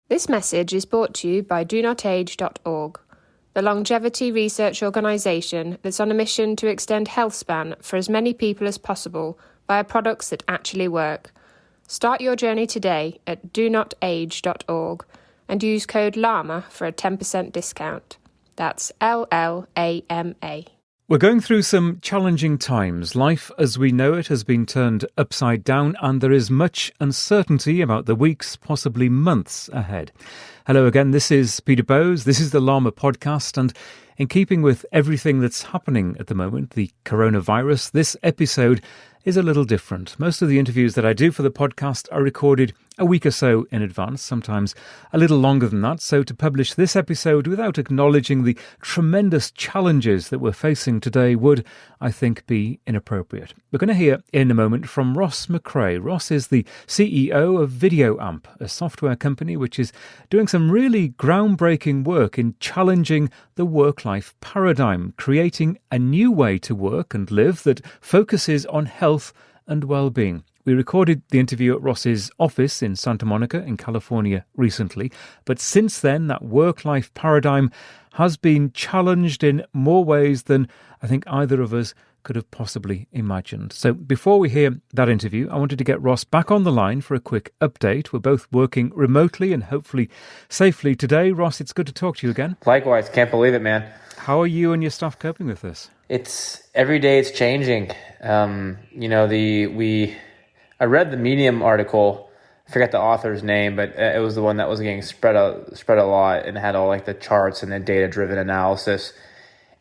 This message is brought to you by DoNotAge.org, the longevity research organisation that's on a mission to extend health span for as many people as possible via products that actually work. Start your journey today at DoNotAge.org and use code LLAMA for a 10% discount. That's LLAMA. We're going through some challenging times. Life as we know it has been turned upside down, and there is much uncertainty about the weeks, possibly months ahead. Hello again, this is Peter Bowes. This is the LLAMA podcast, and in keeping with everything that's happening at the moment, the coronavirus, this episode is a little different. Most of the interviews that I do for the podcast are recorded a week or so in advance, sometimes a little longer than that. So to publish this episode without acknowledging the tremendous challenges that we're facing today would, I think, be inappropriate. We're going to hear in a moment from Ross McCray. Ross is the CEO of VideoAmp, a software company which is doing some really groundbreaking work in challenging the work-life paradigm, creating a new way to work and live that focuses on health and well-being. We recorded the interview at Ross's office in Santa Monica in California recently, but since then that work-life paradigm has been challenged in more ways than I think either of us could have possibly imagined. So before we hear that interview, I wanted to get Ross back on the line for a quick update. We're both working remotely and hopefully safely today. Ross, it's good to talk to you again. Likewise, can't believe it, man. How are you and your staff coping with this? It's every day it's changing. I read the Medium article. I forget the author's name, but it was the one that was getting spread a lot and had all like the charts and the data-driven analysis.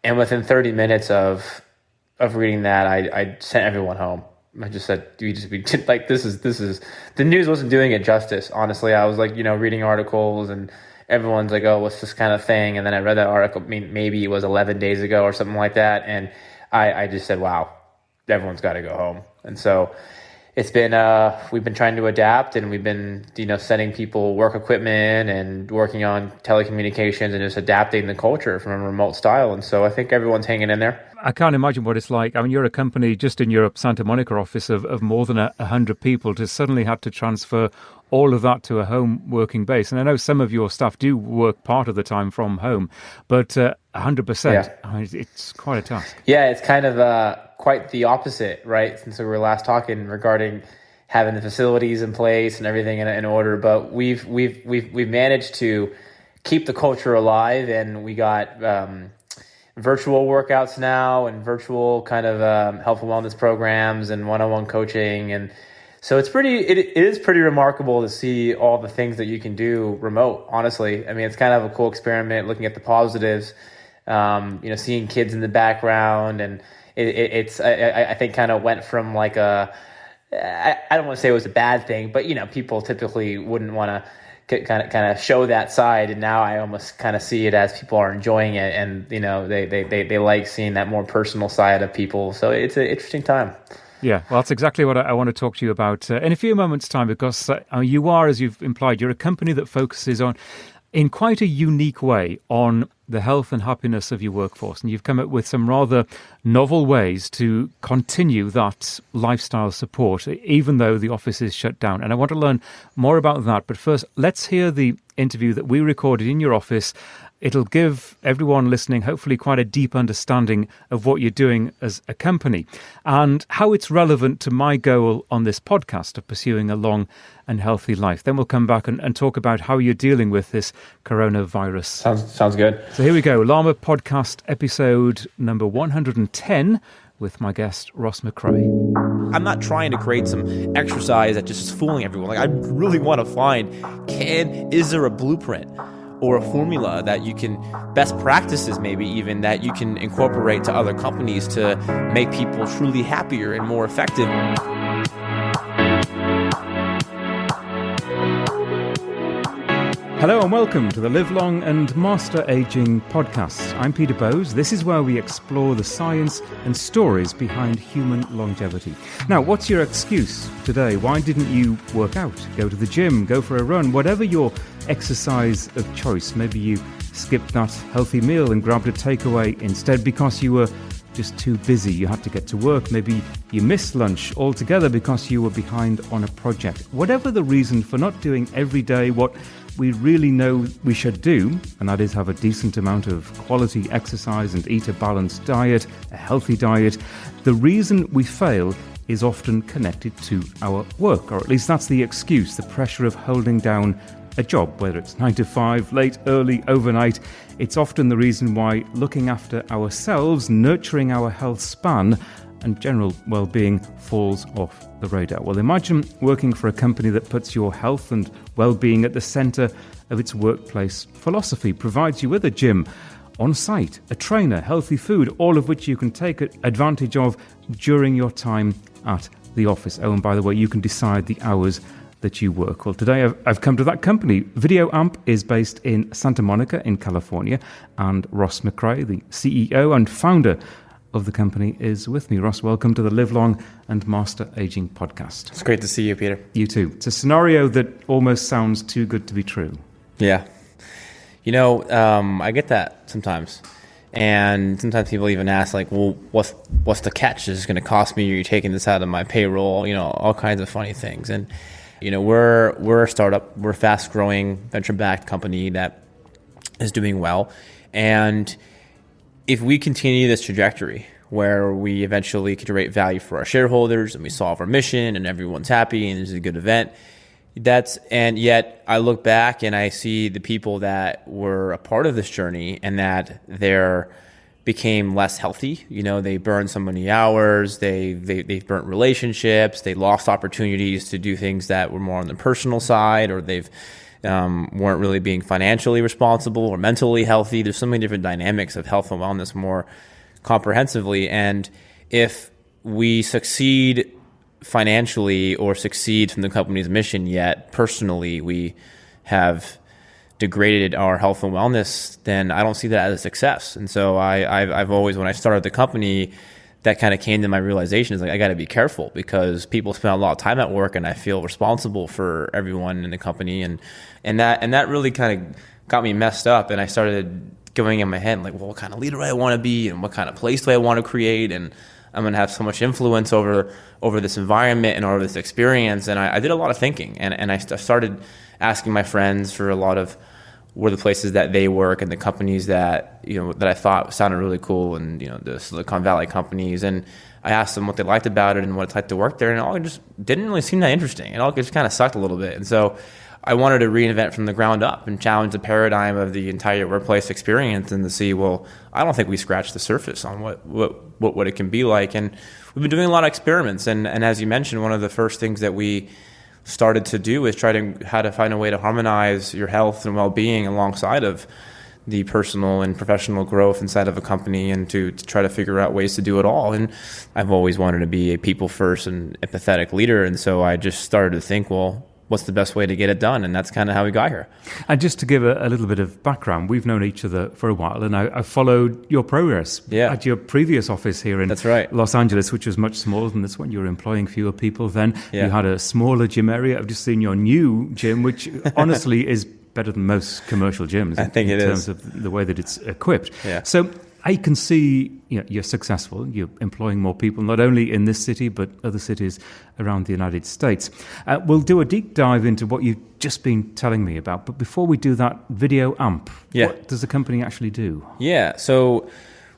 And within 30 minutes of reading that, I sent everyone home. I just said, this is the news wasn't doing it justice. Honestly, I was like, reading articles and everyone's like, oh, what's this kind of thing? And then I read that article, maybe it was 11 days ago or something like that. And I just said, wow, everyone's got to go home. And so it's been, we've been trying to adapt, and we've been, sending people work equipment and working on telecommunications and just adapting the culture from a remote style. And so I think everyone's hanging in there. I can't imagine what it's like. I mean, you're a company just in your Santa Monica office of more than 100 people to suddenly have to transfer all of that to a home working base. And I know some of your staff do work part of the time from home, but 100%, yeah. I mean, it's quite a task. Yeah, it's kind of quite the opposite, right? Since we were last talking regarding having the facilities in place and everything in order, but we've managed to keep the culture alive, and we got virtual workouts now and virtual kind of health and wellness programs and one-on-one coaching. And so it is pretty remarkable to see all the things that you can do remote, honestly. I mean, it's kind of a cool experiment looking at the positives, seeing kids in the background. And I think kind of went from like I don't want to say it was a bad thing, but, people typically wouldn't want to kind of show that side. And now I almost kind of see it as people are enjoying it, and, they like seeing that more personal side of people. So it's an interesting time. Yeah, well, that's exactly what I want to talk to you about in a few moments' time, because you are, as you've implied, you're a company that focuses on, in quite a unique way, on the health and happiness of your workforce. And you've come up with some rather novel ways to continue that lifestyle support, even though the office is shut down. And I want to learn more about that. But first, let's hear the interview that we recorded in your office. It'll give everyone listening hopefully quite a deep understanding of what you're doing as a company and how it's relevant to my goal on this podcast of pursuing a long and healthy life. Then we'll come back and talk about how you're dealing with this coronavirus. Sounds good. So here we go. LLAMA podcast episode number 110 with my guest, Ross McCray. I'm not trying to create some exercise that just is fooling everyone. Like, I really want to find, is there a blueprint or a formula that you can, best practices maybe even, that you can incorporate to other companies to make people truly happier and more effective? Hello and welcome to the Live Long and Master Aging podcast. I'm Peter Bowes. This is where we explore the science and stories behind human longevity. Now, what's your excuse today? Why didn't you work out, go to the gym, go for a run, whatever your exercise of choice? Maybe you skipped that healthy meal and grabbed a takeaway instead because you were just too busy. You had to get to work. Maybe you missed lunch altogether because you were behind on a project. Whatever the reason for not doing every day what we really know we should do, and that is have a decent amount of quality exercise and eat a balanced diet, a healthy diet, the reason we fail is often connected to our work, or at least that's the excuse, the pressure of holding down a job, whether it's 9 to 5, late, early, overnight. It's often the reason why looking after ourselves, nurturing our health span and general well-being falls off the radar. Well, imagine working for a company that puts your health and well-being at the centre of its workplace philosophy, provides you with a gym on site, a trainer, healthy food, all of which you can take advantage of during your time at the office. Oh, and by the way, you can decide the hours that you work. Well, today I've come to that company. VideoAmp is based in Santa Monica in California, and Ross McCray, the CEO and founder of the company, is with me. Ross, welcome to the Live Long and Master Aging podcast. It's great to see you, Peter. You too. It's a scenario that almost sounds too good to be true. Yeah. I get that sometimes. And sometimes people even ask, like, well, what's the catch? Is it going to cost me? Are you taking this out of my payroll? All kinds of funny things. And, we're a startup. We're a fast-growing, venture-backed company that is doing well. And if we continue this trajectory where we eventually create value for our shareholders and we solve our mission and everyone's happy and it's a good event, and yet I look back and I see the people that were a part of this journey and that they became less healthy. They burned so many hours, they've burnt relationships, they lost opportunities to do things that were more on the personal side, or they've weren't really being financially responsible or mentally healthy. There's so many different dynamics of health and wellness more comprehensively. And if we succeed financially or succeed from the company's mission, yet personally we have degraded our health and wellness, then I don't see that as a success. And so I've always, when I started the company, that kind of came to my realization is like, I got to be careful because people spend a lot of time at work and I feel responsible for everyone in the company. And that really kind of got me messed up. And I started going in my head, like, well, what kind of leader do I want to be and what kind of place do I want to create? And I'm going to have so much influence over this environment and over this experience. And I did a lot of thinking and I started asking my friends for a lot of were the places that they work and the companies that I thought sounded really cool, and the Silicon Valley companies, and I asked them what they liked about it and what it's like to work there, and it all just didn't really seem that interesting. It all just kind of sucked a little bit, and so I wanted to reinvent from the ground up and challenge the paradigm of the entire workplace experience and to see, well, I don't think we scratched the surface on what it can be like, and we've been doing a lot of experiments, and as you mentioned, one of the first things that we started to do is how to find a way to harmonize your health and well-being alongside of the personal and professional growth inside of a company, and to try to figure out ways to do it all. And I've always wanted to be a people first and empathetic leader, and so I just started to think, well, what's the best way to get it done? And that's kind of how we got here. And just to give a little bit of background, we've known each other for a while, and I followed your progress at your previous office here in Los Angeles, which was much smaller than this one. You were employing fewer people then. Yeah. You had a smaller gym area. I've just seen your new gym, which honestly is better than most commercial gyms. I think in terms of the way that it's equipped. Yeah. So I can see you're successful. You're employing more people, not only in this city, but other cities around the United States. We'll do a deep dive into what you've just been telling me about. But before we do that, VideoAmp, what does the company actually do? Yeah, so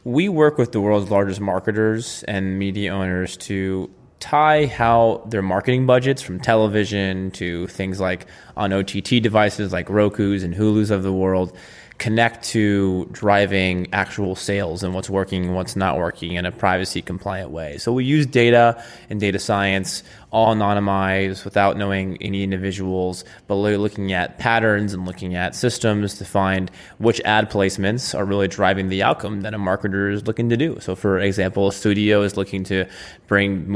we work with the world's largest marketers and media owners to tie how their marketing budgets, from television to things like on OTT devices like Roku's and Hulu's of the world, connect to driving actual sales and what's working and what's not working in a privacy compliant way. So we use data and data science, all anonymized without knowing any individuals, but looking at patterns and looking at systems to find which ad placements are really driving the outcome that a marketer is looking to do. So for example, a studio is looking to bring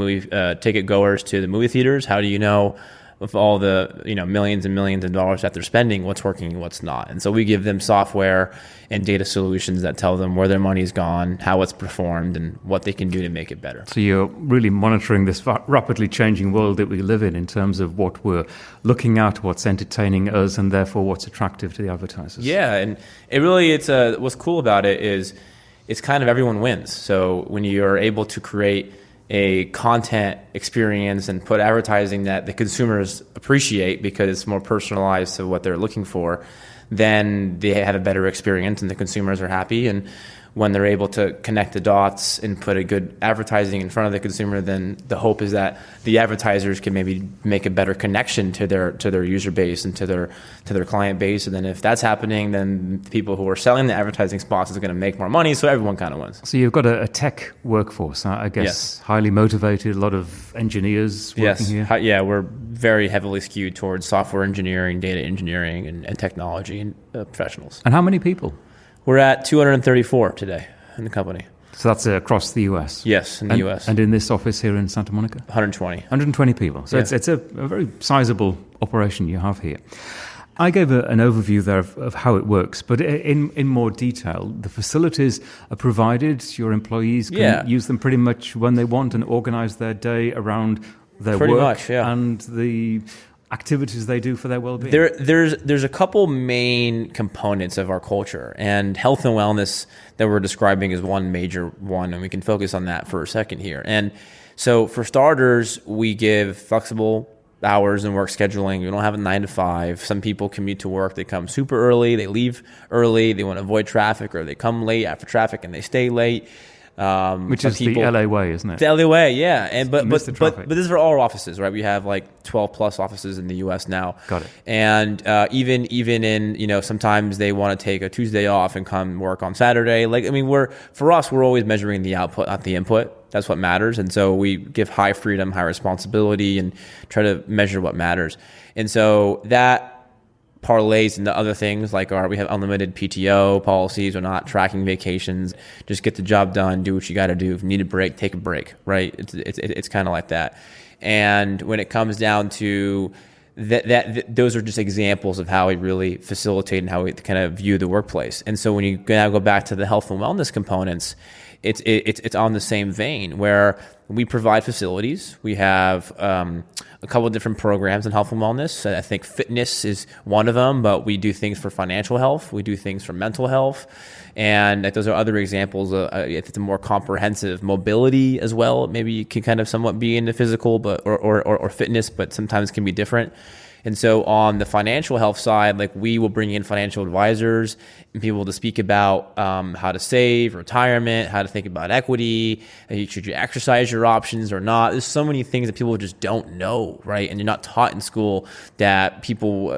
ticket goers to the movie theaters. How do you know, with all the millions and millions of dollars that they're spending, what's working and what's not? And so we give them software and data solutions that tell them where their money's gone, how it's performed, and what they can do to make it better. So you're really monitoring this rapidly changing world that we live in terms of what we're looking at, what's entertaining us, and therefore what's attractive to the advertisers. Yeah, and it really, what's cool about it is, it's kind of everyone wins. So when you're able to create a content experience and put advertising that the consumers appreciate because it's more personalized to what they're looking for, then they have a better experience and the consumers are happy. And when they're able to connect the dots and put a good advertising in front of the consumer, then the hope is that the advertisers can maybe make a better connection to their user base and to their client base. And then if that's happening, then the people who are selling the advertising spots is going to make more money. So everyone kind of wins. So you've got a tech workforce, I guess, Yes. Highly motivated, a lot of engineers working here. Yeah, we're very heavily skewed towards software engineering, data engineering, and technology and professionals. And how many people? We're at 234 today in the company. So that's across the US? Yes, in the US. And in this office here in Santa Monica? 120. 120 people. So Yeah. it's a very sizable operation you have here. I gave an overview there of how it works, but in more detail, the facilities are provided, your employees can use them pretty much when they want and organize their day around their Pretty work much, yeah. and the activities they do for their well-being. There's a couple main components of our culture, and health and wellness that we're describing is one major one, and we can focus on that for a second here. And so for starters, we give flexible hours and work scheduling. We don't have a 9 to 5. Some people commute to work. They come super early. They leave early. They want to avoid traffic, or they come late after traffic and they stay late. Which is the LA way, isn't it? The LA way, yeah. And but Miss the traffic. this is for all our offices, right? We have like 12 plus offices in the US now. Got it. And even in, sometimes they want to take a Tuesday off and come work on Saturday. We're always measuring the output, not the input. That's what matters. And so we give high freedom, high responsibility, and try to measure what matters. And so that parlays into other things like we have unlimited PTO policies. We're not tracking vacations. Just get the job done. Do what you got to do. If you need a break, take a break. Right? It's kind of like that. And when it comes down to that, those are just examples of how we really facilitate and how we kind of view the workplace. And so when you now go back to the health and wellness components, it's on the same vein where we provide facilities. We have a couple of different programs in health and wellness. I think fitness is one of them, but we do things for financial health. We do things for mental health. And those are other examples. It's a more comprehensive mobility as well. Maybe you can kind of somewhat be into physical or fitness, but sometimes can be different. And so on the financial health side, we will bring in financial advisors and people to speak about how to save, retirement, how to think about equity, should you exercise your options or not. There's so many things that people just don't know, right? And you're not taught in school that people,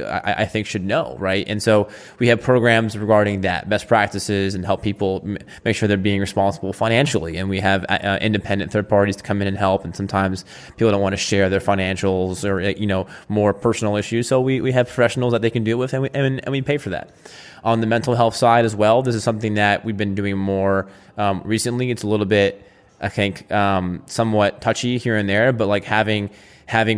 I think, should know, right? And so we have programs regarding that, best practices, and help people make sure they're being responsible financially. And we have independent third parties to come in and help. And sometimes people don't want to share their financials or, more personal issues. So we have professionals that they can deal with, and we pay for that. On the mental health side as well, this is something that we've been doing more recently. It's a little bit, I think, somewhat touchy here and there, but having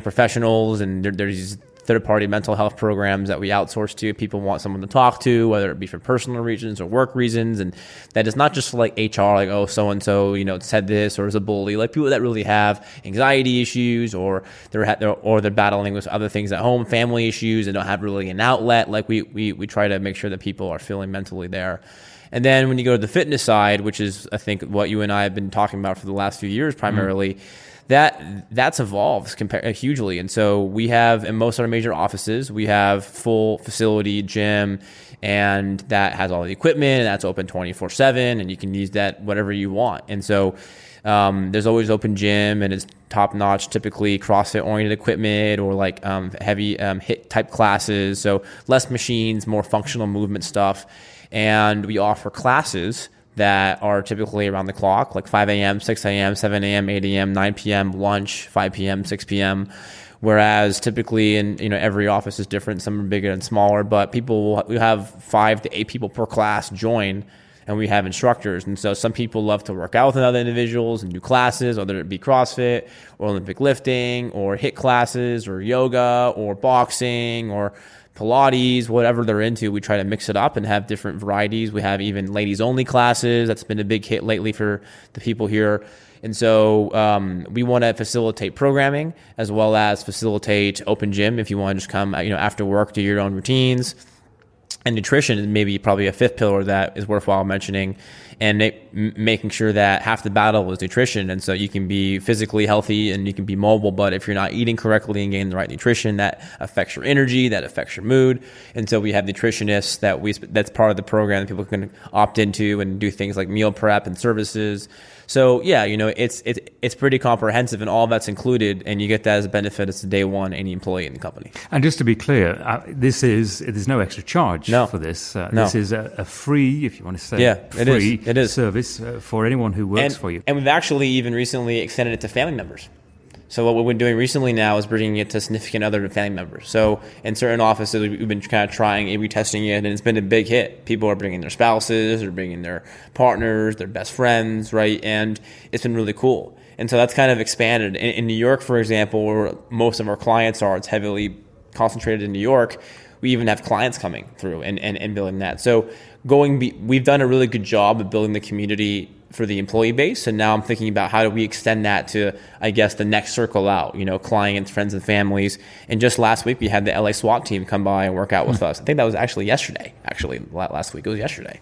professionals, and there's these third-party mental health programs that we outsource to. People want someone to talk to, whether it be for personal reasons or work reasons, and that is not just for HR, so-and-so, said this or is a bully. People that really have anxiety issues, or they're battling with other things at home, family issues, and don't have really an outlet. We try to make sure that people are feeling mentally there. And then when you go to the fitness side, which is, I think, what you and I have been talking about for the last few years primarily, that's evolved hugely. And so we have, in most of our major offices, we have full facility gym, and that has all the equipment, and that's open 24/7, and you can use that whatever you want. And so there's always open gym, and it's top-notch, typically CrossFit-oriented equipment or heavy HIIT type classes. So less machines, more functional movement stuff. And we offer classes that are typically around the clock, 5 a.m., 6 a.m., 7 a.m., 8 a.m., 9 p.m., lunch, 5 p.m., 6 p.m., whereas typically in every office is different. Some are bigger and smaller, but we have 5 to 8 people per class join, and we have instructors. And so some people love to work out with other individuals and do classes, whether it be CrossFit or Olympic lifting or HIIT classes or yoga or boxing or Pilates, whatever they're into. We try to mix it up and have different varieties. We have even ladies only classes. That's been a big hit lately for the people here. And so we want to facilitate programming as well as facilitate open gym if you want to just come after work, do your own routines. And nutrition is maybe probably a fifth pillar that is worthwhile mentioning, and making sure that half the battle is nutrition. And so you can be physically healthy and you can be mobile, but if you're not eating correctly and getting the right nutrition, that affects your energy, that affects your mood. And so we have nutritionists that's part of the program that people can opt into and do things like meal prep and services. So yeah, it's pretty comprehensive, and all that's included, and you get that as a benefit as day one any employee in the company. And just to be clear, there's no extra charge for this. No. This is a free, if you want to say, free it is. service for anyone who works for you. And we've actually even recently extended it to family members. So what we've been doing recently now is bringing it to significant other and family members. So in certain offices, we've been kind of trying A/B testing it, and it's been a big hit. People are bringing their spouses, they're bringing their partners, their best friends, right? And it's been really cool. And so that's kind of expanded. In New York, for example, where most of our clients are, it's heavily concentrated in New York. We even have clients coming through and building that. So we've done a really good job of building the community for the employee base. And now I'm thinking about how do we extend that to, I guess, the next circle out, clients, friends and families. And just last week, we had the LA SWAT team come by and work out with us. I think that was actually yesterday, last week. It was yesterday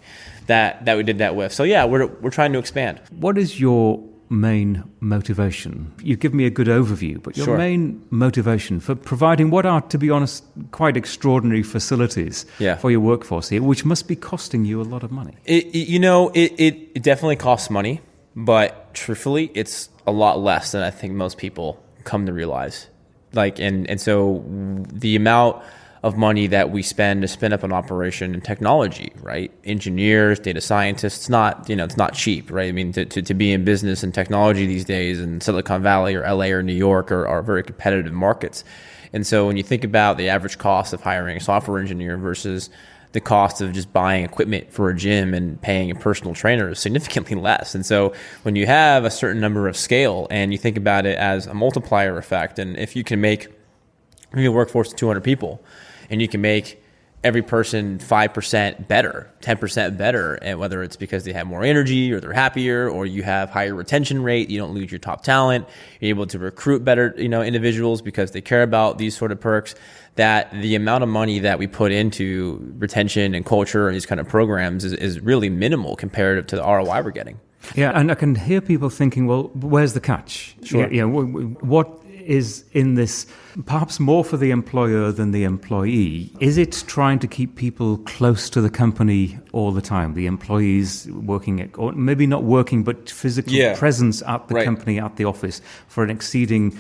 that we did that with. So yeah, we're trying to expand. What is your main motivation? You've given me a good overview, but your main motivation for providing what are, to be honest, quite extraordinary facilities for your workforce here, which must be costing you a lot of money. It definitely costs money, but truthfully, it's a lot less than I think most people come to realize. And so the amount of money that we spend to spin up an operation in technology, right? Engineers, data scientists, it's not cheap, right? I mean, to be in business and technology these days in Silicon Valley or LA or New York are very competitive markets. And so when you think about the average cost of hiring a software engineer versus the cost of just buying equipment for a gym and paying a personal trainer is significantly less. And so when you have a certain number of scale and you think about it as a multiplier effect, and if you can make your workforce of 200 people, and you can make every person 5% better, 10% better, and whether it's because they have more energy or they're happier or you have higher retention rate, you don't lose your top talent, you're able to recruit better, individuals because they care about these sort of perks, that the amount of money that we put into retention and culture and these kind of programs is really minimal comparative to the ROI we're getting. Yeah, and I can hear people thinking, well, where's the catch? Sure. What is in this, perhaps more for the employer than the employee? Is it trying to keep people close to the company all the time? The employees working, or maybe not working, but physical presence at the company, at the office for an exceeding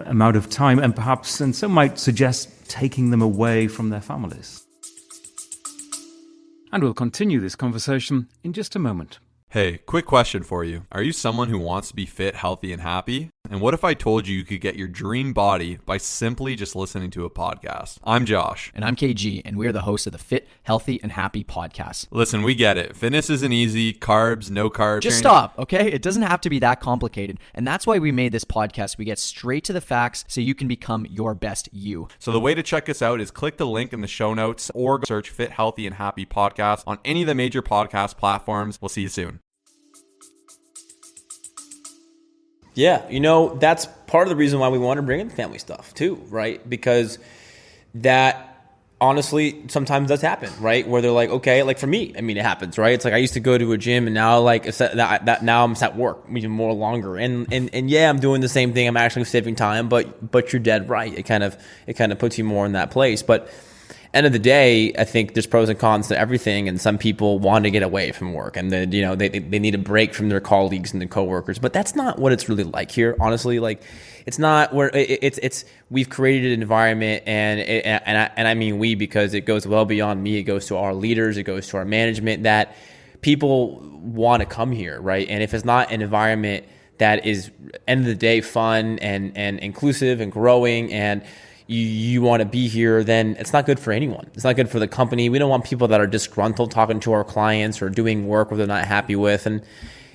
amount of time, and perhaps, and some might suggest, taking them away from their families. And we'll continue this conversation in just a moment. Hey, quick question for you. Are you someone who wants to be fit, healthy, and happy? And what if I told you could get your dream body by simply just listening to a podcast? I'm Josh. And I'm KG, and we're the hosts of the Fit, Healthy, and Happy podcast. Listen, we get it. Fitness isn't easy. Carbs, no carbs. Just stop, okay? It doesn't have to be that complicated. And that's why we made this podcast. We get straight to the facts so you can become your best you. So the way to check us out is click the link in the show notes or search Fit, Healthy, and Happy podcast on any of the major podcast platforms. We'll see you soon. Yeah, that's part of the reason why we want to bring in family stuff too, right? Because that honestly sometimes does happen, right? Where they're like, okay, like for me, it happens, right? It's like I used to go to a gym and now now I'm at work even more longer, and yeah, I'm doing the same thing. I'm actually saving time, but you're dead right. It kind of puts you more in that place, but. End of the day, I think there's pros and cons to everything, and some people want to get away from work, and then they need a break from their colleagues and their coworkers. But that's not what it's really like here, honestly. Like, it's not where it's. We've created an environment, and I mean we because it goes well beyond me. It goes to our leaders, it goes to our management that people want to come here, right? And if it's not an environment that is end of the day fun and inclusive and growing and you want to be here, then it's not good for anyone. It's not good for the company. We don't want people that are disgruntled talking to our clients or doing work where they're not happy with. And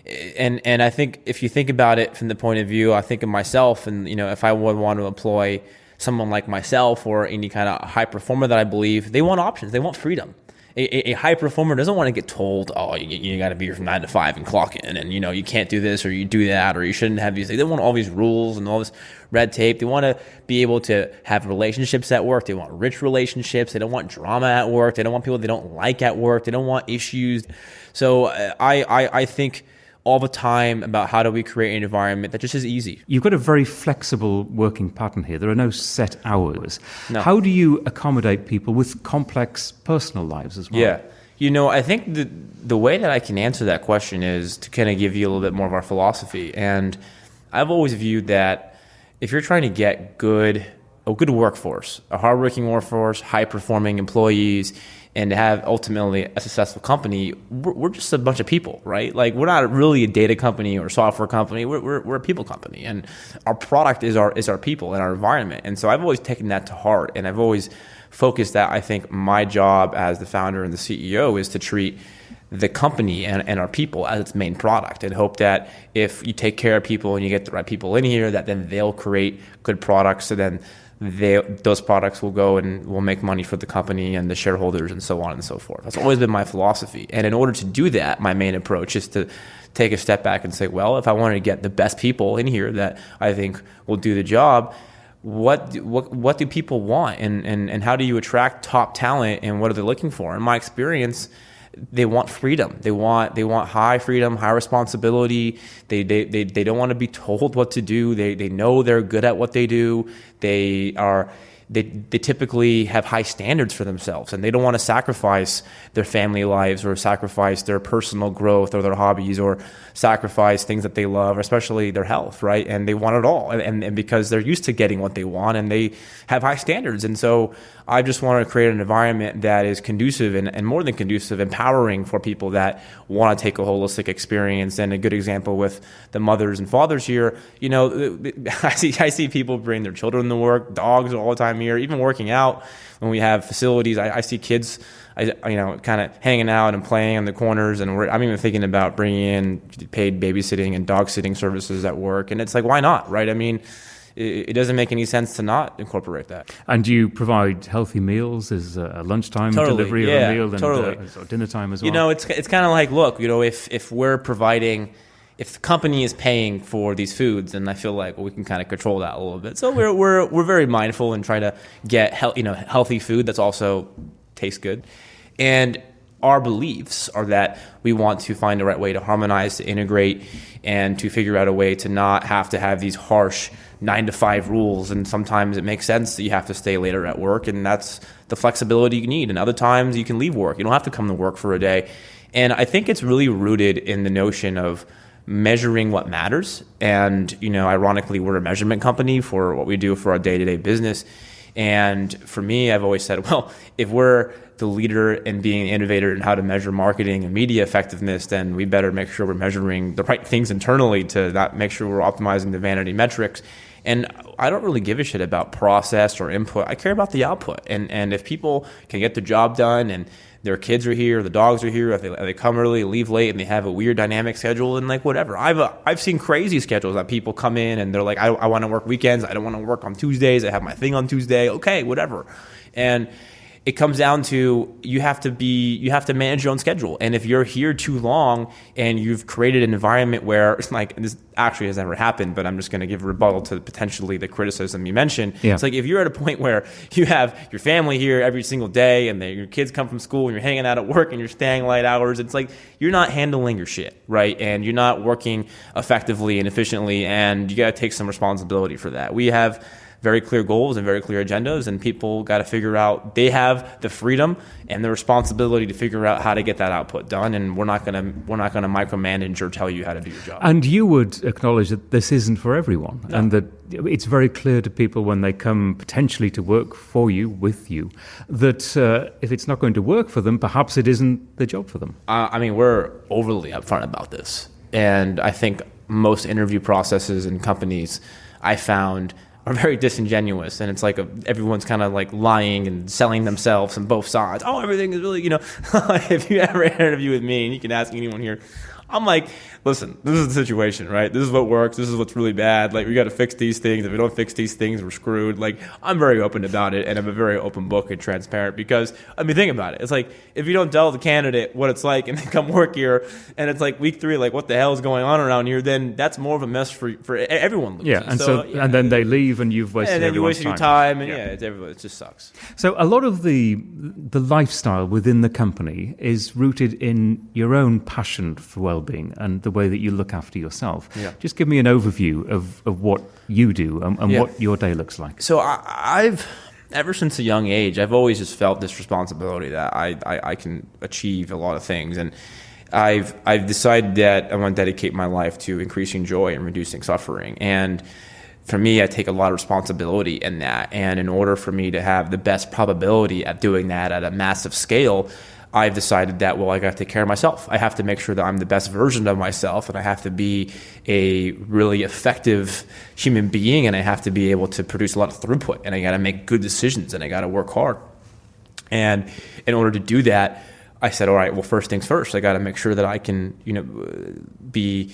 I think if you think about it from the point of view, I think of myself, and if I would want to employ someone like myself or any kind of high performer that I believe, they want options. They want freedom. A high performer doesn't want to get told, oh, you got to be here from 9 to 5 and clock in, and you can't do this or you do that or you shouldn't have these. They don't want all these rules and all this red tape. They want to be able to have relationships at work. They want rich relationships. They don't want drama at work. They don't want people they don't like at work. They don't want issues. So I think all the time about how do we create an environment that just is easy. You've got a very flexible working pattern here. There are no set hours. No. How do you accommodate people with complex personal lives as well? Yeah. I think the way that I can answer that question is to kind of give you a little bit more of our philosophy. And I've always viewed that if you're trying to get a good workforce, a hardworking workforce, high-performing employees, and to have ultimately a successful company, we're just a bunch of people, right? Like, we're not really a data company or a software company. We're a people company, and our product is our people and our environment. And so I've always taken that to heart, and I've always focused that I think my job as the founder and the CEO is to treat the company and our people as its main product, and hope that if you take care of people and you get the right people in here, that then they'll create good products. So then those products will go and will make money for the company and the shareholders and so on and so forth. That's always been my philosophy. And in order to do that, my main approach is to take a step back and say, well, if I want to get the best people in here that I think will do the job, what do people want, and how do you attract top talent, and what are they looking for? In my experience, they want freedom. They want high freedom, high responsibility. They don't want to be told what to do. They know they're good at what they do. They typically have high standards for themselves, and they don't want to sacrifice their family lives or sacrifice their personal growth or their hobbies or sacrifice things that they love, especially their health, right? And they want it all, and because they're used to getting what they want, and they have high standards. And so I just want to create an environment that is conducive and more than conducive, empowering for people that want to take a holistic experience. And a good example with the mothers and fathers here, I see people bring their children to work, dogs all the time here, even working out. When we have facilities, I see kids, kind of hanging out and playing in the corners. And I'm even thinking about bringing in paid babysitting and dog sitting services at work. And it's like, why not, right? I mean, it doesn't make any sense to not incorporate that. And do you provide healthy meals? Is a lunchtime delivery of a meal and dinner time as well? It's kind of like, look, if we're providing, if the company is paying for these foods, then I feel like we can kind of control that a little bit. So we're very mindful and try to get healthy food that's also tastes good. And our beliefs are that we want to find the right way to harmonize, to integrate, and to figure out a way to not have to have these harsh 9 to 5 rules. And sometimes it makes sense that you have to stay later at work, and that's the flexibility you need. And other times you can leave work. You don't have to come to work for a day. And I think it's really rooted in the notion of measuring what matters. And, ironically, we're a measurement company for what we do for our day-to-day business. And for me, I've always said, well, if we're the leader in being an innovator in how to measure marketing and media effectiveness, then we better make sure we're measuring the right things internally to not make sure we're optimizing the vanity metrics. And I don't really give a shit about process or input. I care about the output. And if people can get the job done and their kids are here, the dogs are here, if they come early, leave late, and they have a weird dynamic schedule, and like whatever. I've seen crazy schedules that people come in and they're like, I want to work weekends. I don't want to work on Tuesdays. I have my thing on Tuesday. Okay, whatever. And it comes down to you have to manage your own schedule. And if you're here too long and you've created an environment where it's like, and this actually has never happened, but I'm just going to give a rebuttal to potentially the criticism you mentioned. Yeah. It's like if you're at a point where you have your family here every single day and your kids come from school and you're hanging out at work and you're staying late hours, it's like you're not handling your shit, right? And you're not working effectively and efficiently, and you got to take some responsibility for that. We have very clear goals and very clear agendas, and people got to figure out they have the freedom and the responsibility to figure out how to get that output done. And we're not going to micromanage or tell you how to do your job. And you would acknowledge that this isn't for everyone, no. And that it's very clear to people when they come potentially to work for you, with you, that if it's not going to work for them, perhaps it isn't the job for them. We're overly upfront about this, and I think most interview processes and companies I found are very disingenuous, and it's like everyone's kind of like lying and selling themselves on both sides. Oh, everything is really, if you ever interview with me, and you can ask anyone here, I'm like, listen, this is the situation, right? This is what works. This is what's really bad. Like, we got to fix these things. If we don't fix these things, we're screwed. Like, I'm very open about it, and I'm a very open book and transparent because, I mean, think about it. It's like, if you don't tell the candidate what it's like and they come work here, and it's like week 3, like, what the hell is going on around here, then that's more of a mess for everyone. Yeah, and and then they leave, and you've wasted everyone's your time, and it just sucks. So a lot of the lifestyle within the company is rooted in your own passion for well-being and the way that you look after yourself. Yeah. Just give me an overview of what you do and what your day looks like. So I've, ever since a young age, I've always just felt this responsibility that I can achieve a lot of things. And I've decided that I want to dedicate my life to increasing joy and reducing suffering. And for me, I take a lot of responsibility in that. And in order for me to have the best probability at doing that at a massive scale, I've decided that, I got to take care of myself. I have to make sure that I'm the best version of myself, and I have to be a really effective human being, and I have to be able to produce a lot of throughput, and I got to make good decisions, and I got to work hard. And in order to do that, I said, all right, first things first, I got to make sure that I can, be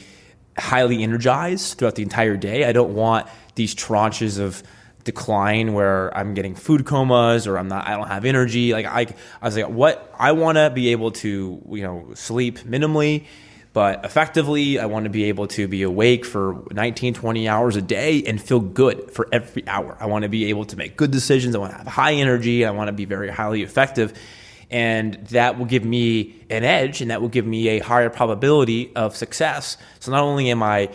highly energized throughout the entire day. I don't want these tranches of decline where I'm getting food comas or I don't have energy. Like I was like, what I want to be able to, sleep minimally, but effectively. I want to be able to be awake for 19, 20 hours a day and feel good for every hour. I want to be able to make good decisions. I want to have high energy. I want to be very highly effective. And that will give me an edge, and that will give me a higher probability of success. So not only am I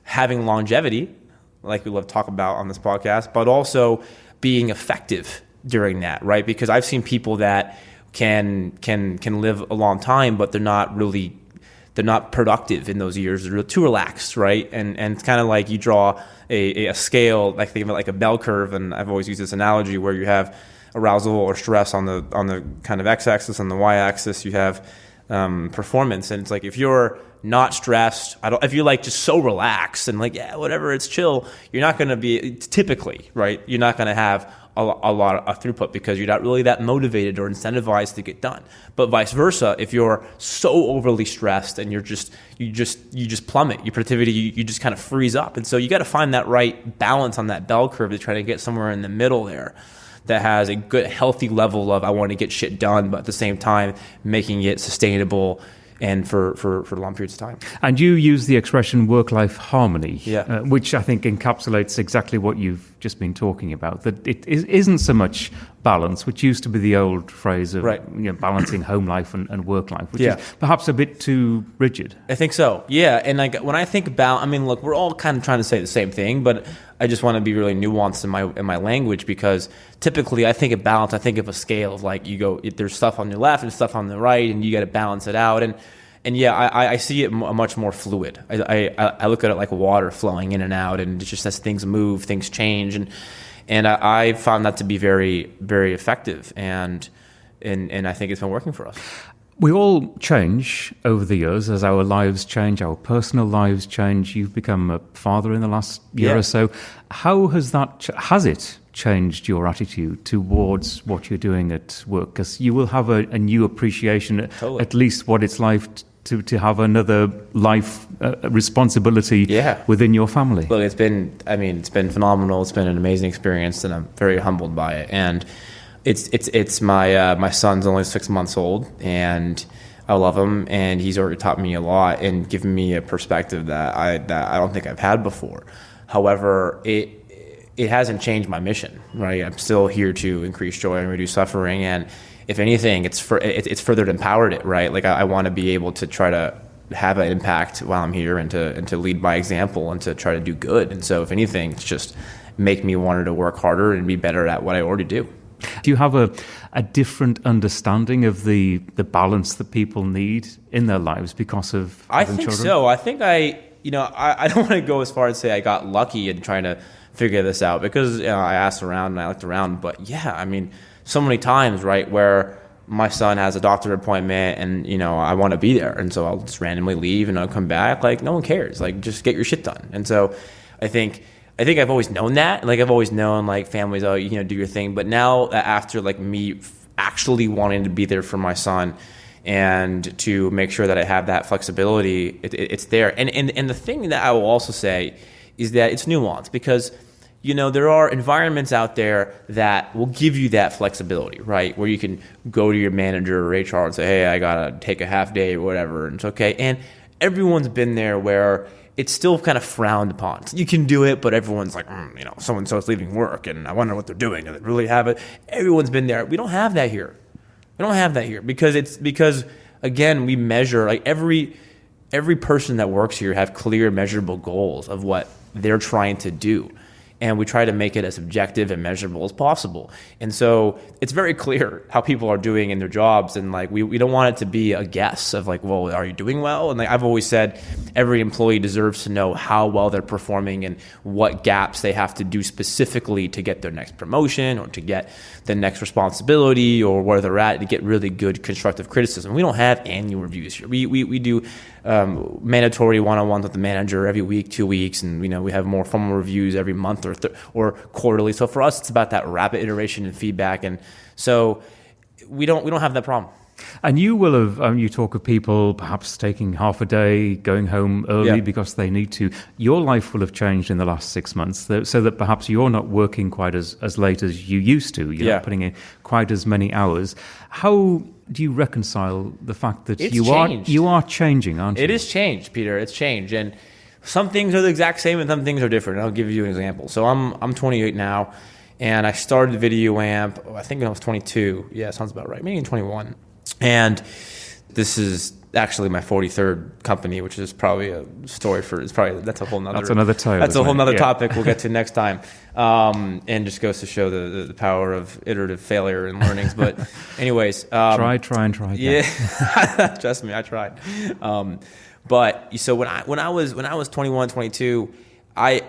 having longevity, like we love to talk about on this podcast, but also being effective during that, right? Because I've seen people that can live a long time, but they're not productive in those years. They're too relaxed, right? And it's kind of like you draw a scale, like think of it like a bell curve, and I've always used this analogy where you have arousal or stress on the kind of x-axis, on the y-axis you have performance. And it's like, if you're not stressed, if you're like just so relaxed and like, whatever, it's chill, you're not going to be, typically, right, you're not going to have a lot of throughput because you're not really that motivated or incentivized to get done. But vice versa, if you're so overly stressed and you just plummet, your productivity, you just kind of freeze up. And so you got to find that right balance on that bell curve to try to get somewhere in the middle there that has a good, healthy level of I want to get shit done, but at the same time making it sustainable and for long periods of time. And you use the expression work-life harmony, yeah. Which I think encapsulates exactly what you've just been talking about, that it isn't so much balance, which used to be the old phrase of balancing home life and work life, which is perhaps a bit too rigid. I think so, yeah. And like when I think about, look, we're all kind of trying to say the same thing, but I just want to be really nuanced in my language, because typically I think of balance, I think of a scale of like there's stuff on your left and stuff on the right, and you got to balance it out. And I see it much more fluid. I look at it like water flowing in and out, and it's just as things move, things change, and I found that to be very, very effective, and I think it's been working for us. We all change over the years as our lives change, our personal lives change. You've become a father in the last year or so. How has has it changed your attitude towards what you're doing at work? Because you will have a new appreciation, at least what it's like to have another life responsibility within your family. Look, it's been phenomenal. It's been an amazing experience, and I'm very humbled by it. And it's my son's only 6 months old, and I love him, and he's already taught me a lot and given me a perspective that I don't think I've had before. However, it hasn't changed my mission, right? I'm still here to increase joy and reduce suffering, and if anything, it's further empowered it, right? Like I want to be able to try to have an impact while I'm here, and to lead by example, and to try to do good. And so if anything, it's just make me want to work harder and be better at what I already do. Do you have a different understanding of the balance that people need in their lives because of having children? So. I think I don't want to go as far as say I got lucky in trying to figure this out, because I asked around and I looked around. But so many times, right, where my son has a doctor appointment and, I want to be there. And so I'll just randomly leave and I'll come back. Like, no one cares. Like, just get your shit done. And so I think I've always known that. Like, I've always known, like, families, do your thing. But now, after, like, me actually wanting to be there for my son and to make sure that I have that flexibility, it's there. And the thing that I will also say is that it's nuanced, because there are environments out there that will give you that flexibility, right? Where you can go to your manager or HR and say, hey, I got to take a half day or whatever, and it's okay. And everyone's been there where it's still kind of frowned upon. You can do it, but everyone's like, so-and-so is leaving work, and I wonder what they're doing. Do they really have it? Everyone's been there. We don't have that here. Because again, we measure, like every person that works here have clear measurable goals of what they're trying to do. And we try to make it as objective and measurable as possible. And so it's very clear how people are doing in their jobs. And like, we don't want it to be a guess of like, well, are you doing well? And like I've always said, every employee deserves to know how well they're performing and what gaps they have to do specifically to get their next promotion or to get the next responsibility or where they're at, to get really good constructive criticism. We don't have annual reviews here. We do mandatory one-on-ones with the manager every week, 2 weeks, and we have more formal reviews every month or quarterly. So for us, it's about that rapid iteration and feedback, and so we don't have that problem. And you will have, you talk of people perhaps taking half a day, going home early because they need to. Your life will have changed in the last 6 months, so that perhaps you're not working quite as late as you used to. You're not putting in quite as many hours. How do you reconcile the fact that you are changing, aren't you? It is changed, Peter. It's changed. And some things are the exact same and some things are different. I'll give you an example. So I'm 28 now, and I started VideoAmp, I think when I was 22. Yeah, sounds about right. Maybe in 21. And this is actually my 43rd company, which is probably a story that's a whole nother. That's another tale. That's a whole nother topic we'll get to next time. And just goes to show the power of iterative failure and learnings. But anyways, try and try again. Yeah, trust me, I tried. But so when I was 21, 22, I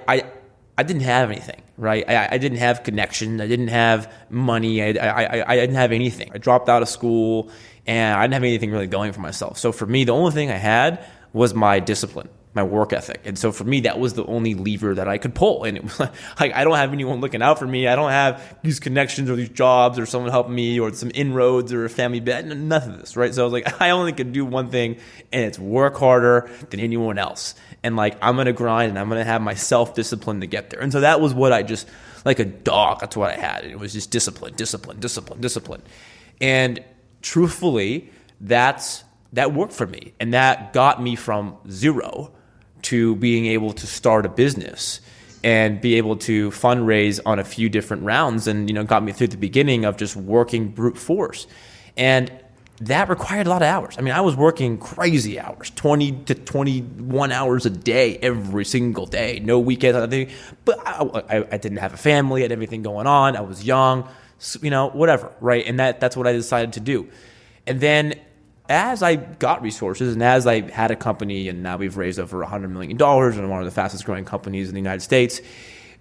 didn't have anything, right? I didn't have connection. I didn't have money. I didn't have anything. I dropped out of school, and I didn't have anything really going for myself. So for me, the only thing I had was my discipline, my work ethic. And so for me, that was the only lever that I could pull. And it was like, I don't have anyone looking out for me. I don't have these connections or these jobs or someone helping me or some inroads or a family bet. Nothing of this, right? So I was like, I only could do one thing, and it's work harder than anyone else. And like, I'm going to grind and I'm going to have my self-discipline to get there. And so that was what I just, like a dog, that's what I had. It was just discipline. And truthfully, that worked for me. And that got me from zero to being able to start a business and be able to fundraise on a few different rounds, and got me through the beginning of just working brute force. And that required a lot of hours. I mean, I was working crazy hours, 20 to 21 hours a day, every single day, no weekends. But I didn't have a family, I had everything going on. I was young, whatever, right? And that's what I decided to do. And then as I got resources and as I had a company, and now we've raised over $100 million and one of the fastest growing companies in the United States,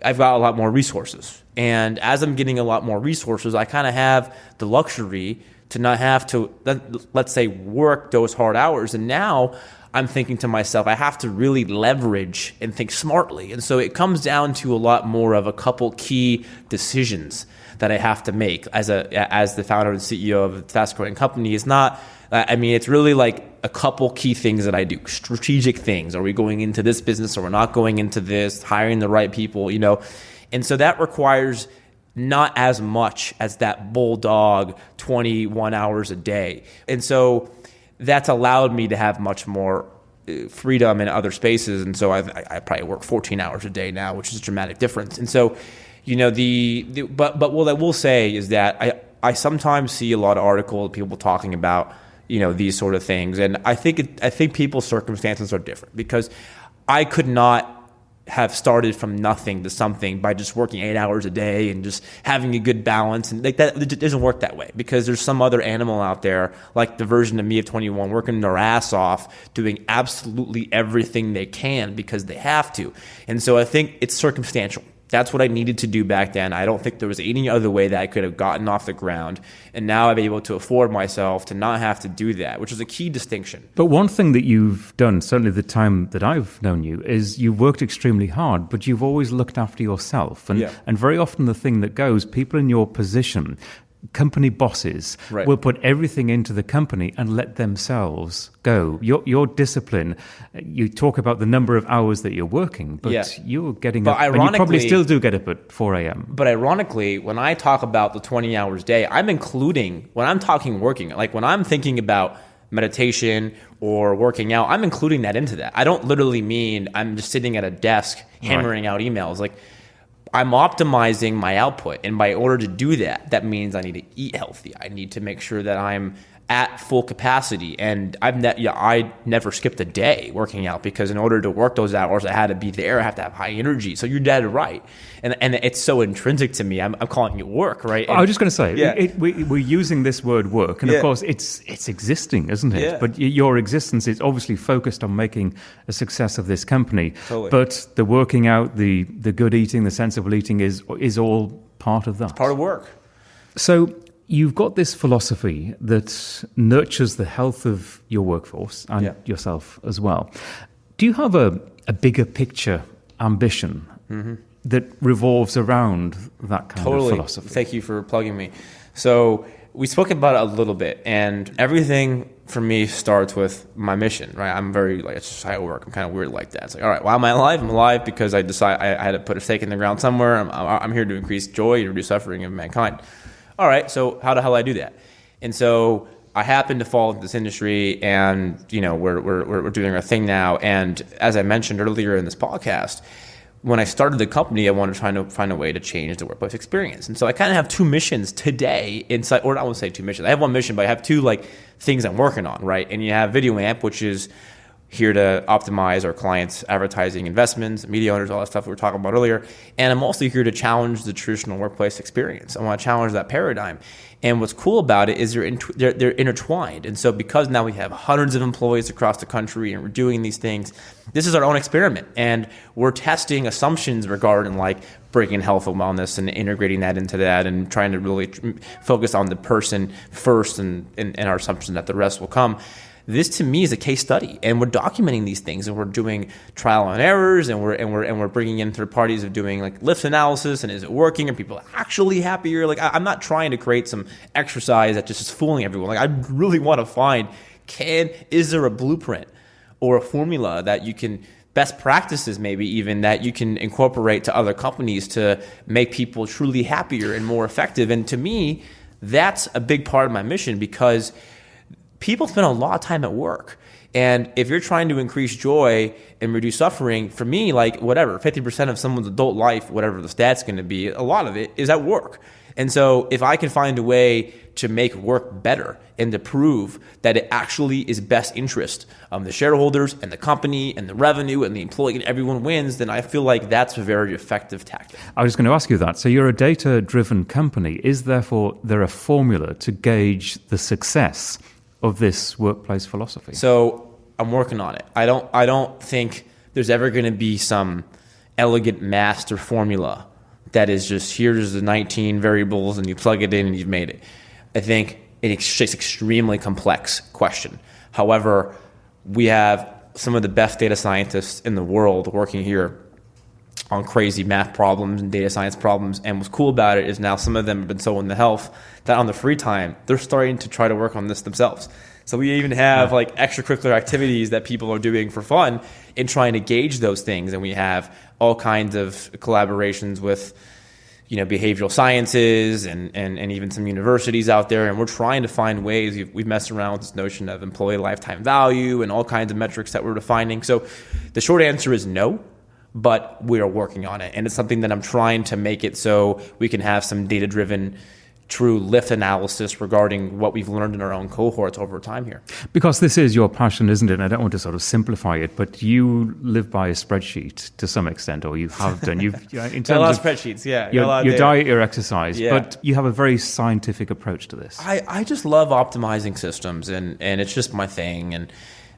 I've got a lot more resources. And as I'm getting a lot more resources, I kind of have the luxury to not have to, let's say, work those hard hours. And now I'm thinking to myself, I have to really leverage and think smartly. And so it comes down to a lot more of a couple key decisions that I have to make as the founder and CEO of a fast-growing company. It's really like a couple key things that I do, strategic things. Are we going into this business or we're not going into this? Hiring the right people, And so that requires not as much as that bulldog 21 hours a day. And so that's allowed me to have much more freedom in other spaces. And so I probably work 14 hours a day now, which is a dramatic difference. And so, but what I will say is that I sometimes see a lot of articles, people talking about, these sort of things. And I think people's circumstances are different, because I could not have started from nothing to something by just working 8 hours a day and just having a good balance. And like that, it doesn't work that way, because there's some other animal out there, like the version of me of 21, working their ass off, doing absolutely everything they can because they have to. And so I think it's circumstantial. That's what I needed to do back then. I don't think there was any other way that I could have gotten off the ground. And now I'm able to afford myself to not have to do that, which is a key distinction. But one thing that you've done, certainly the time that I've known you, is you've worked extremely hard, but you've always looked after yourself. And very often the thing that goes, people in your position company bosses Right. will put everything into the company and let themselves go. Your discipline, you talk about the number of hours that you're working, but Yeah. you're getting But up, and you probably ironically- still do get up at 4 a.m. But ironically, when I talk about the 20 hours a day, I'm including, when I'm talking working, like when I'm thinking about meditation or working out, I'm including that into that. I don't literally mean I'm just sitting at a desk hammering out emails. Like, I'm optimizing my output. And by order to do that, that means I need to eat healthy. I need to make sure that I'm at full capacity. And I never skipped a day working out, because in order to work those hours, I had to be there. I have to have high energy. So you're dead right. And it's so intrinsic to me. I'm calling it work, right? And I was just going to say, Yeah. we're using this word work, and Yeah. of course it's existing, isn't it? Yeah. But your existence is obviously focused on making a success of this company. Totally. But the working out, the good eating, the sensible eating is all part of that. part of work. So you've got this philosophy that nurtures the health of your workforce and Yeah. yourself as well. Do you have a bigger picture ambition that revolves around that kind of philosophy? Thank you for plugging me. So we spoke about it a little bit, and everything for me starts with my mission, right? I'm very, like, it's just how I work. I'm kind of weird like that. It's like, all right, why am I alive? I'm alive because I decide I had to put a stake in the ground somewhere. I'm here to increase joy and reduce suffering of mankind. All right, so how the hell do I do that? And so I happen to fall into this industry, and we're doing our thing now. And as I mentioned earlier in this podcast, when I started the company, I wanted to try to find a way to change the workplace experience. And so I kind of have two missions today inside, or I won't say two missions. I have one mission, but I have two things I'm working on, right? And you have VideoAmp, which is here to optimize our clients' advertising investments, media owners, all that stuff we were talking about earlier. And I'm also here to challenge the traditional workplace experience. I want to challenge that paradigm. And what's cool about it is they're intertwined. And so because now we have hundreds of employees across the country and we're doing these things, this is our own experiment. And we're testing assumptions regarding bringing health and wellness and integrating that into that, and trying to really focus on the person first, and our assumption that the rest will come. This to me is a case study, and we're documenting these things, and we're doing trial and errors, and we're bringing in third parties of doing lift analysis, and is it working? Are people actually happier? I'm not trying to create some exercise that just is fooling everyone. I really want to find, is there a blueprint or a formula that you can, best practices maybe even, that you can incorporate to other companies to make people truly happier and more effective? And to me, that's a big part of my mission, because people spend a lot of time at work. And if you're trying to increase joy and reduce suffering, for me, 50% of someone's adult life, whatever the stat's going to be, a lot of it is at work. And so if I can find a way to make work better and to prove that it actually is best interest of the shareholders and the company and the revenue and the employee and everyone wins, then I feel like that's a very effective tactic. I was going to ask you that. So you're a data-driven company. Is there a formula to gauge the success of this workplace philosophy? So I'm working on it. I don't think there's ever going to be some elegant master formula that is just, here's the 19 variables and you plug it in and you've made it. I think it's just extremely complex question. However, we have some of the best data scientists in the world working here on crazy math problems and data science problems. And what's cool about it is now some of them have been so in the health that on the free time, they're starting to try to work on this themselves. So we even have extracurricular activities that people are doing for fun in trying to gauge those things. And we have all kinds of collaborations with, behavioral sciences and even some universities out there. And we're trying to find ways. We've messed around with this notion of employee lifetime value and all kinds of metrics that we're defining. So the short answer is no, but we are working on it. And it's something that I'm trying to make it so we can have some data-driven, true lift analysis regarding what we've learned in our own cohorts over time here. Because this is your passion, isn't it? And I don't want to sort of simplify it, but you live by a spreadsheet to some extent, or you have done. In terms Got a lot of of spreadsheets, yeah. your diet, your exercise, Yeah. but you have a very scientific approach to this. I just love optimizing systems, and it's just my thing. And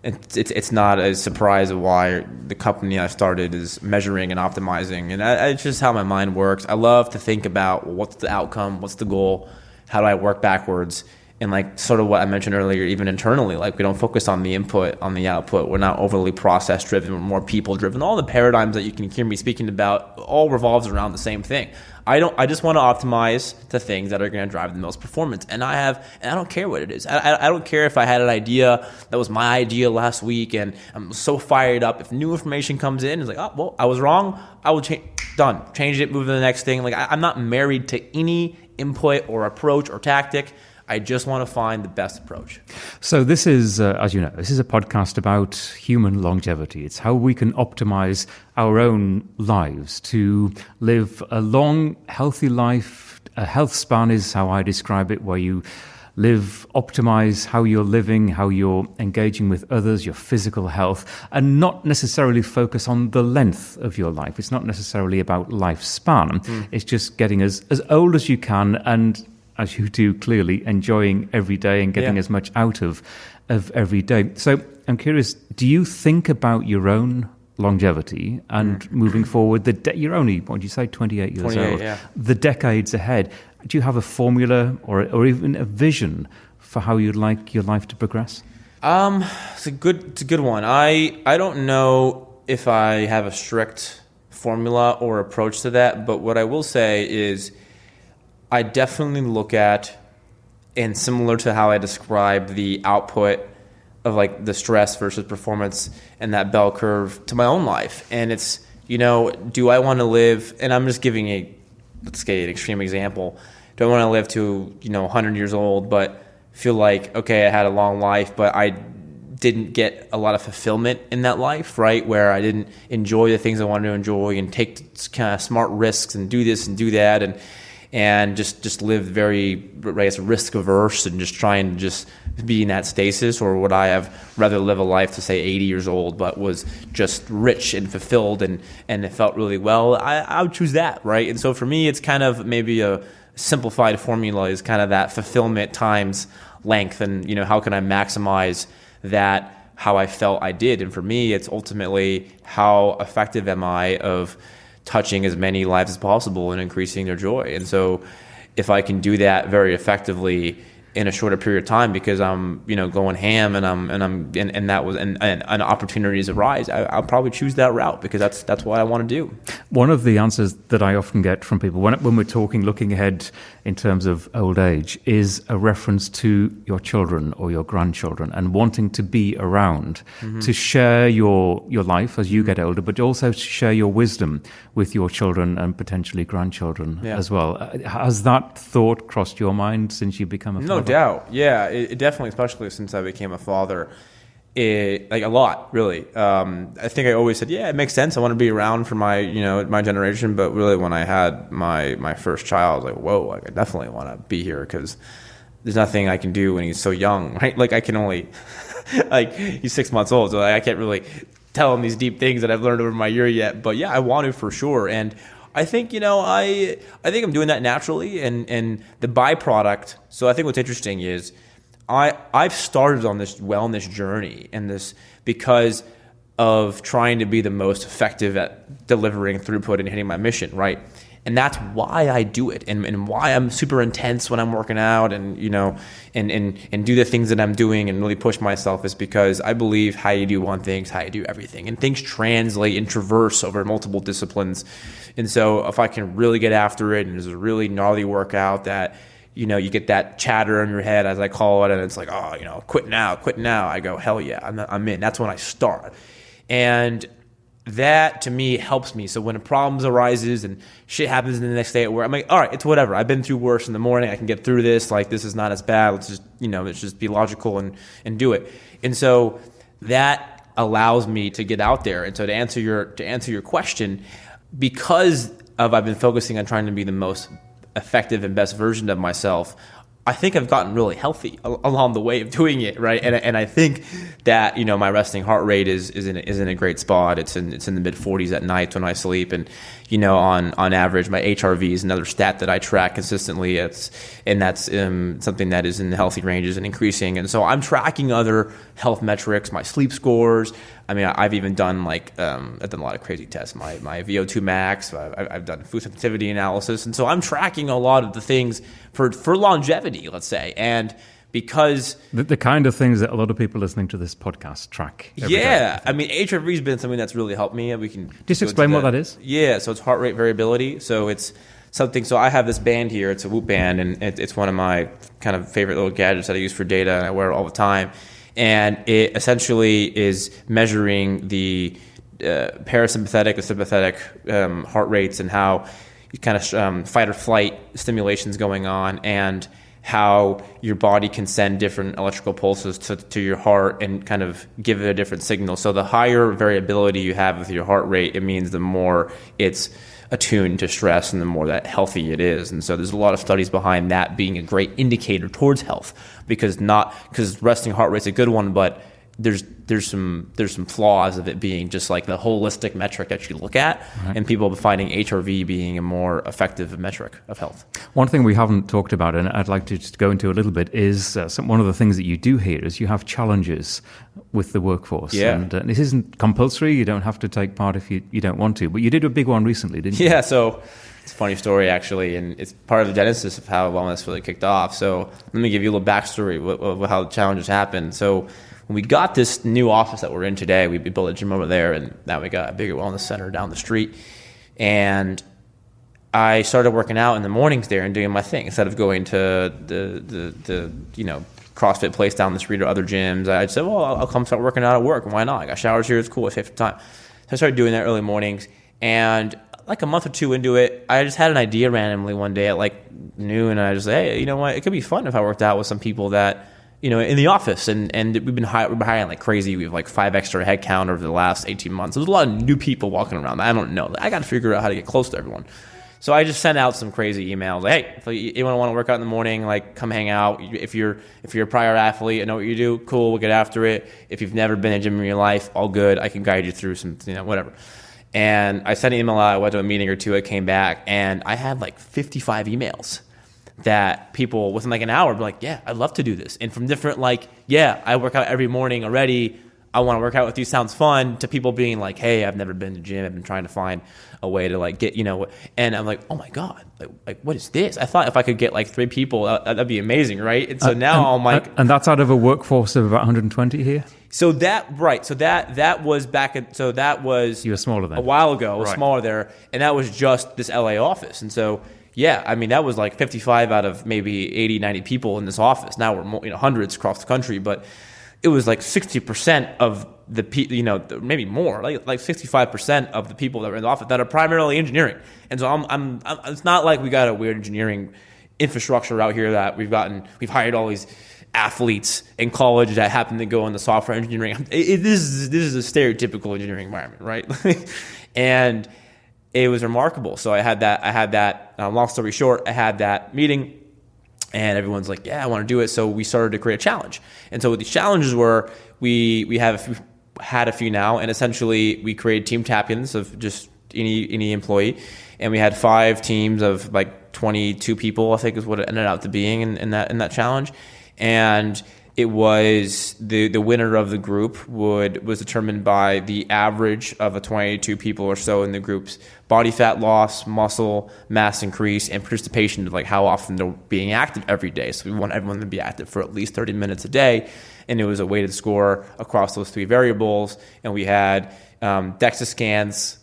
it's not a surprise of why the company I started is measuring and optimizing. And it's just how my mind works. I love to think about what's the outcome, what's the goal, how do I work backwards, And like sort of what I mentioned earlier, even internally, like we don't focus on the input, on the output. We're not overly process driven. We're more people driven. All the paradigms that you can hear me speaking about all revolves around the same thing. I just want to optimize the things that are going to drive the most performance. And I don't care what it is. I don't care if I had an idea that was my idea last week and I'm so fired up. If new information comes in, it's like, oh, well, I was wrong. I will change. Done. Change it, move to the next thing. Like I'm not married to any input or approach or tactic. I just want to find the best approach. So this is, as you know, this is a podcast about human longevity. It's how we can optimize our own lives to live a long, healthy life. A health span is how I describe it, where you optimize how you're living, how you're engaging with others, your physical health, and not necessarily focus on the length of your life. It's not necessarily about lifespan. It's just getting as old as you can, and as you do, clearly enjoying every day and getting as much out of every day. So I'm curious, do you think about your own longevity and moving forward? You're only, what did you say, 28 years old? Yeah. The decades ahead. Do you have a formula or even a vision for how you'd like your life to progress? It's a good one. I don't know if I have a strict formula or approach to that, but what I will say is I definitely look at, and similar to how I describe the output of like the stress versus performance and that bell curve to my own life. And it's, do I want to live, and I'm just giving let's say an extreme example. Do I want to live to, 100 years old, but feel like, okay, I had a long life, but I didn't get a lot of fulfillment in that life, right? Where I didn't enjoy the things I wanted to enjoy and take kind of smart risks and do this and do that. And just live very, I guess, risk averse and just try and just be in that stasis? Or would I have rather live a life to say 80 years old, but was just rich and fulfilled and it felt really well? I would choose that, right? And so for me, it's kind of maybe a simplified formula is kind of that fulfillment times length. And, how can I maximize that, how I felt I did? And for me, it's ultimately how effective am I of touching as many lives as possible and increasing their joy. And so if I can do that very effectively in a shorter period of time because I'm, going ham and opportunities arise, I'll probably choose that route because that's what I want to do. One of the answers that I often get from people when we're looking ahead in terms of old age is a reference to your children or your grandchildren and wanting to be around to share your life as you get older, but also to share your wisdom with your children and potentially grandchildren as well. Has that thought crossed your mind since you become a father? No doubt. Yeah, it definitely, especially since I became a father. Like a lot, really. I think I always said, it makes sense. I want to be around for my, my generation. But really, when I had my first child, I was like, whoa, I definitely want to be here because there's nothing I can do when he's so young, right? Like I can only, he's 6 months old, so I can't really tell him these deep things that I've learned over my year yet. But yeah, I want to for sure. And I think, I think I'm doing that naturally. And the byproduct. So I think what's interesting is I've started on this wellness journey and this because of trying to be the most effective at delivering throughput and hitting my mission, right? And that's why I do it and why I'm super intense when I'm working out and, and do the things that I'm doing and really push myself is because I believe how you do one thing is how you do everything. And things translate and traverse over multiple disciplines. And so if I can really get after it and there's a really gnarly workout that, you get that chatter in your head, as I call it, and it's like, quit now. I go, hell yeah, I'm in. That's when I start. And that, to me, helps me. So when problems arises and shit happens in the next day at work, I'm like, all right, it's whatever. I've been through worse in the morning. I can get through this. Like, this is not as bad. Let's just, let's just be logical and do it. And so that allows me to get out there. And so to answer your question, because I've been focusing on trying to be the most effective and best version of myself, I think I've gotten really healthy along the way of doing it, right? And I think that my resting heart rate is in a great spot. It's in the mid 40s at night when I sleep, and on average, my HRV is another stat that I track consistently. That's something that is in the healthy ranges and increasing. And so I'm tracking other health metrics, my sleep scores. I mean, I've even done I've done a lot of crazy tests. My VO2 max. I've done food sensitivity analysis, and so I'm tracking a lot of the things for longevity, let's say. And because the kind of things that a lot of people listening to this podcast track. Every day. I mean, HRV has been something that's really helped me. We can just explain what that is. Yeah, so it's heart rate variability. So it's something. So I have this band here. It's a Whoop band, and it's one of my kind of favorite little gadgets that I use for data, and I wear it all the time. And it essentially is measuring the parasympathetic and sympathetic heart rates, and how you kind of fight or flight stimulations going on, and how your body can send different electrical pulses to your heart and kind of give it a different signal. So the higher variability you have with your heart rate, it means the more it's attuned to stress and the more that healthy it is. And so there's a lot of studies behind that being a great indicator towards health, because resting heart rate's a good one, but there's some flaws of it being just like the holistic metric that you look at, right. And people finding HRV being a more effective metric of health. One thing we haven't talked about, and I'd like to just go into a little bit, is one of the things that you do here is you have challenges with the workforce. Yeah. And this isn't compulsory. You don't have to take part if you don't want to. But you did a big one recently, didn't you? Yeah, so it's a funny story, actually, and it's part of the genesis of how wellness really kicked off. So let me give you a little backstory of how the challenges happened. So when we got this new office that we're in today, we built a gym over there, and now we got a bigger wellness center down the street. And I started working out in the mornings there and doing my thing instead of going to the CrossFit place down the street or other gyms. I said, well, I'll come start working out at work. Why not? I got showers here. It's cool. I save time. So I started doing that early mornings, and like a month or two into it, I just had an idea randomly one day at like noon, and I just said, hey, you know what? It could be fun if I worked out with some people that, in the office, and we've been hiring like crazy. We have like 5 extra headcount over the last 18 months. There's a lot of new people walking around. I don't know. I got to figure out how to get close to everyone. So I just sent out some crazy emails. Like, hey, if you want to work out in the morning, like come hang out. If you're a prior athlete and know what you do, cool, we'll get after it. If you've never been in a gym in your life, all good. I can guide you through some, whatever. And I sent an email out. I went to a meeting or two. I came back, and I had like 55 emails that people within like an hour be like, yeah, I'd love to do this. And from different I work out every morning already, I want to work out with you, sounds fun, to people being like, hey, I've never been to the gym, I've been trying to find a way to like get, and I'm like, oh my God, like what is this? I thought if I could get like 3 people, that'd be amazing, right? And so now I'm like... And that's out of a workforce of about 120 here? So that was back at, so that was... You were smaller then? A while ago, I was right. Smaller there, and that was just this LA office. And so... yeah, I mean, that was like 55 out of maybe 80, 90 people in this office. Now we're hundreds across the country, but it was like 60% of the people, maybe more, like 65% of the people that were in the office that are primarily engineering. And so I'm it's not like we got a weird engineering infrastructure out here that we've hired all these athletes in college that happen to go into software engineering. This is a stereotypical engineering environment, right? And it was remarkable. So I had that. Long story short, I had that meeting, and everyone's like, "Yeah, I want to do it." So we started to create a challenge. And so what these challenges were, we had a few now, and essentially we created team champions of just any employee, and we had 5 teams of like 22 people. I think is what it ended up to being in that challenge, and it was the winner of the group was determined by the average of the 22 people or so in the group's body fat loss, muscle mass increase, and participation to like how often they're being active every day. So we want everyone to be active for at least 30 minutes a day, and it was a weighted score across those 3 variables. And we had DEXA scans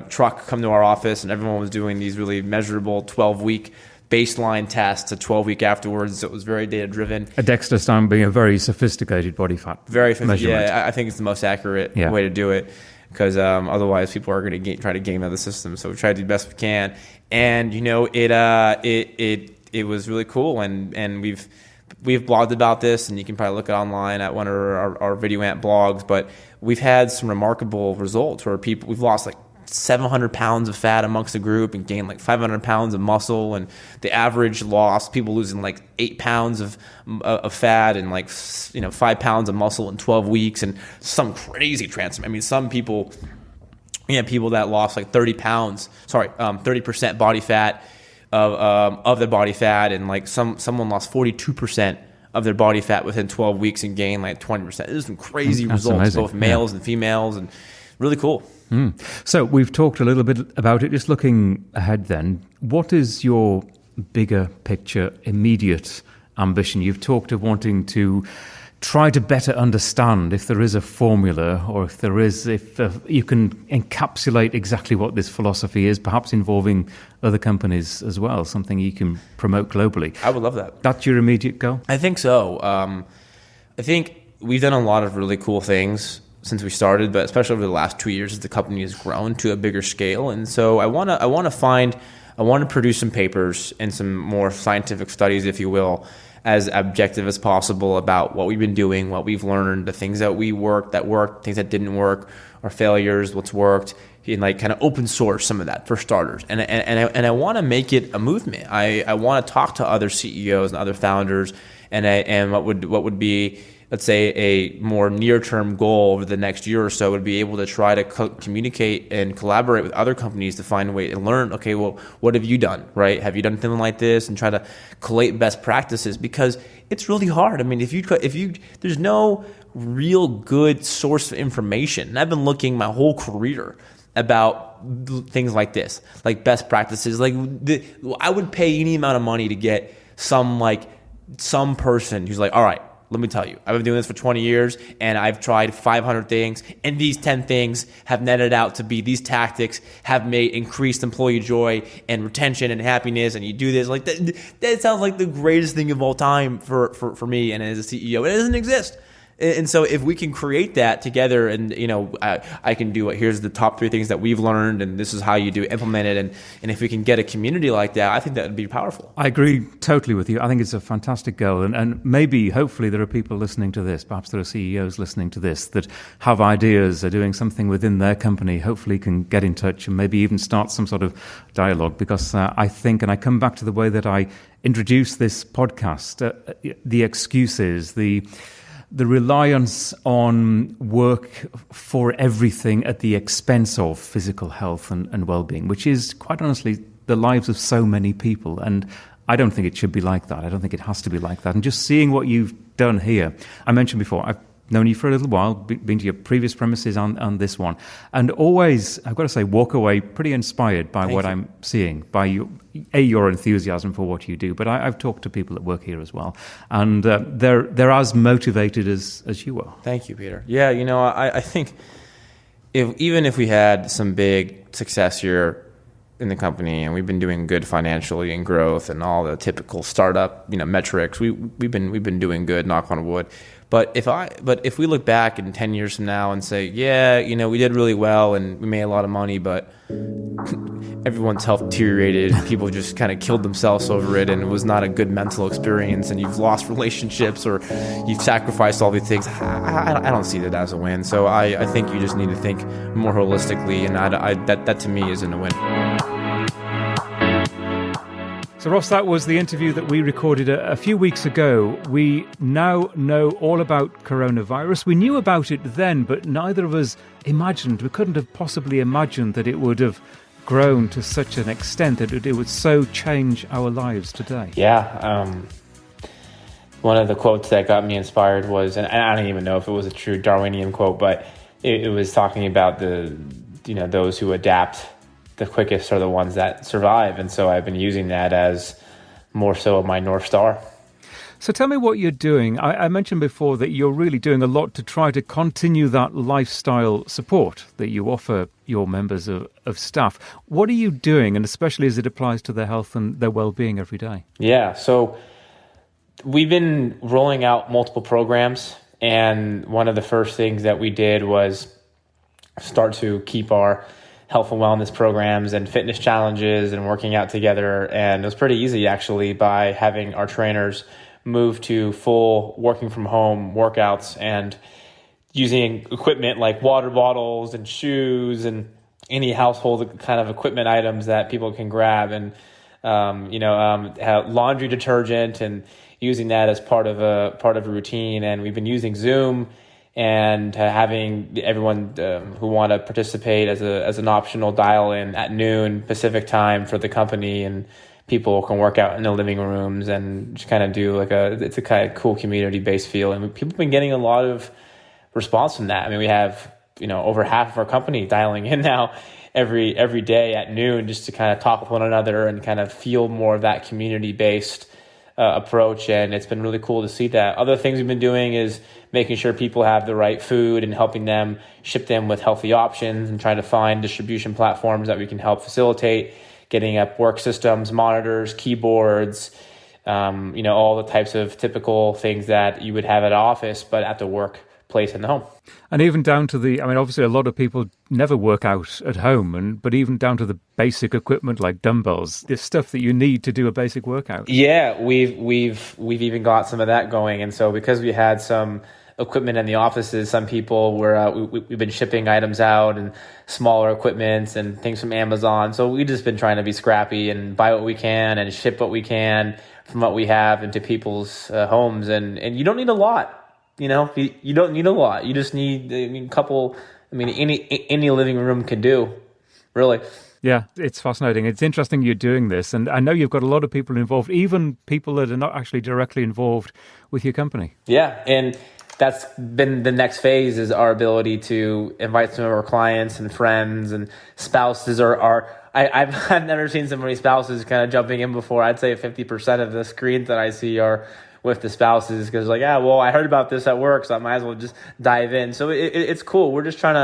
truck come to our office, and everyone was doing these really measurable 12-week baseline tests a 12-week afterwards. So it was very data-driven. A DEXA scan being a very sophisticated body fat measurement. Yeah, I think it's the most accurate way to do it, because otherwise people are going to try to game out the system. So we try to do the best we can, and it was really cool, and we've blogged about this, and you can probably look it online at one of our VideoAmp blogs. But we've had some remarkable results where we've lost like 700 pounds of fat amongst the group and gained like 500 pounds of muscle, and the average loss, people losing like 8 pounds of fat and like 5 pounds of muscle in 12 weeks, and some crazy transformation. I mean, some people, people that lost like 30% body fat of their body fat, and like someone lost 42% of their body fat within 12 weeks and gained like 20%. There's some crazy results, amazing. Both males and females, and really cool. So we've talked a little bit about it. Just looking ahead then, what is your bigger picture, immediate ambition. You've talked of wanting to try to better understand if there is a formula, or if you can encapsulate exactly what this philosophy is, perhaps involving other companies as well, something you can promote globally. I would love that. That's your immediate goal? I think so. I think we've done a lot of really cool things since we started, but especially over the last 2 years as the company has grown to a bigger scale. And so I want to produce some papers and some more scientific studies, if you will, as objective as possible about what we've been doing, what we've learned, the things that worked, things that didn't work, our failures, what's worked, and like kind of open source some of that for starters. And I want to make it a movement. I want to talk to other CEOs and other founders, and what would be, let's say, a more near-term goal over the next year or so would be able to try to communicate and collaborate with other companies to find a way to learn, okay, well, what have you done, right? Have you done something like this? And try to collate best practices, because it's really hard. I mean, if you there's no real good source of information. And I've been looking my whole career about things like this, like best practices. Like I would pay any amount of money to get some person who's like, all right, let me tell you, I've been doing this for 20 years and I've tried 500 things, and these 10 things have netted out to be, these tactics have made increased employee joy and retention and happiness, and you do this. Like that sounds like the greatest thing of all time for me and as a CEO. It doesn't exist. And so if we can create that together, and I can do it, here's the top 3 things that we've learned, and this is how you implement it, and if we can get a community like that, I think that would be powerful. I agree totally with you. I think it's a fantastic goal, and maybe, hopefully, there are people listening to this, perhaps there are CEOs listening to this, that have ideas, are doing something within their company, hopefully can get in touch and maybe even start some sort of dialogue, because I think, and I come back to the way that I introduced this podcast, the excuses, the reliance on work for everything at the expense of physical health and well-being, which is, quite honestly, the lives of so many people. And I don't think it should be like that. I don't think it has to be like that. And just seeing what you've done here, I mentioned before, I've known you for a little while, been to your previous premises on this one, and always, I've got to say, walk away pretty inspired by what I'm seeing, by your enthusiasm for what you do. But I've talked to people that work here as well, and they're as motivated as you are. Thank you, Peter. Yeah, I think even if we had some big success here in the company, and we've been doing good financially and growth and all the typical startup metrics, we've been doing good, knock on wood. But if we look back in 10 years from now and say, yeah, we did really well and we made a lot of money, but everyone's health deteriorated, people just kind of killed themselves over it, and it was not a good mental experience, and you've lost relationships or you've sacrificed all these things, I don't see that as a win. So I think you just need to think more holistically, and that to me isn't a win. So Ross, that was the interview that we recorded a few weeks ago. We now know all about coronavirus. We knew about it then, but neither of us we couldn't have possibly imagined that it would have grown to such an extent that it would so change our lives today. Yeah. One of the quotes that got me inspired was, and I don't even know if it was a true Darwinian quote, but it was talking about those who adapt the quickest are the ones that survive. And so I've been using that as more so my North Star. So tell me what you're doing. I mentioned before that you're really doing a lot to try to continue that lifestyle support that you offer your members of staff. What are you doing, and especially as it applies to their health and their well-being every day? Yeah, so we've been rolling out multiple programs, and one of the first things that we did was start to keep our health and wellness programs and fitness challenges and working out together. And it was pretty easy, actually, by having our trainers move to full working from home workouts and using equipment like water bottles and shoes and any household kind of equipment items that people can grab, and laundry detergent, and using that as part of a routine. And we've been using Zoom and having everyone who want to participate as an optional dial-in at noon Pacific time for the company, and people can work out in the living rooms and just kind of do it's a kind of cool community-based feel. And people have been getting a lot of response from that. I mean, we have over half of our company dialing in now every day at noon just to kind of talk with one another and kind of feel more of that community-based approach, and it's been really cool to see that. Other things we've been doing is making sure people have the right food and helping them ship them with healthy options, and trying to find distribution platforms that we can help facilitate getting up work systems, monitors, keyboards, all the types of typical things that you would have at office, but at the workplace in the home. And even down to obviously a lot of people never work out at home, but even down to the basic equipment like dumbbells, the stuff that you need to do a basic workout. Yeah, we've even got some of that going. And so because we had some equipment in the offices, some people we've been shipping items out and smaller equipment and things from Amazon. So we've just been trying to be scrappy and buy what we can and ship what we can from what we have into people's homes. And you don't need a lot. You don't need a lot. You just need, a couple. Any living room can do, really. Yeah, it's fascinating. It's interesting you're doing this. And I know you've got a lot of people involved, even people that are not actually directly involved with your company. Yeah, and that's been the next phase, is our ability to invite some of our clients and friends and spouses. I've never seen so many spouses kind of jumping in before. I'd say 50% of the screens that I see are with the spouses, because I heard about this at work, so I might as well just dive in. So it's cool. We're just trying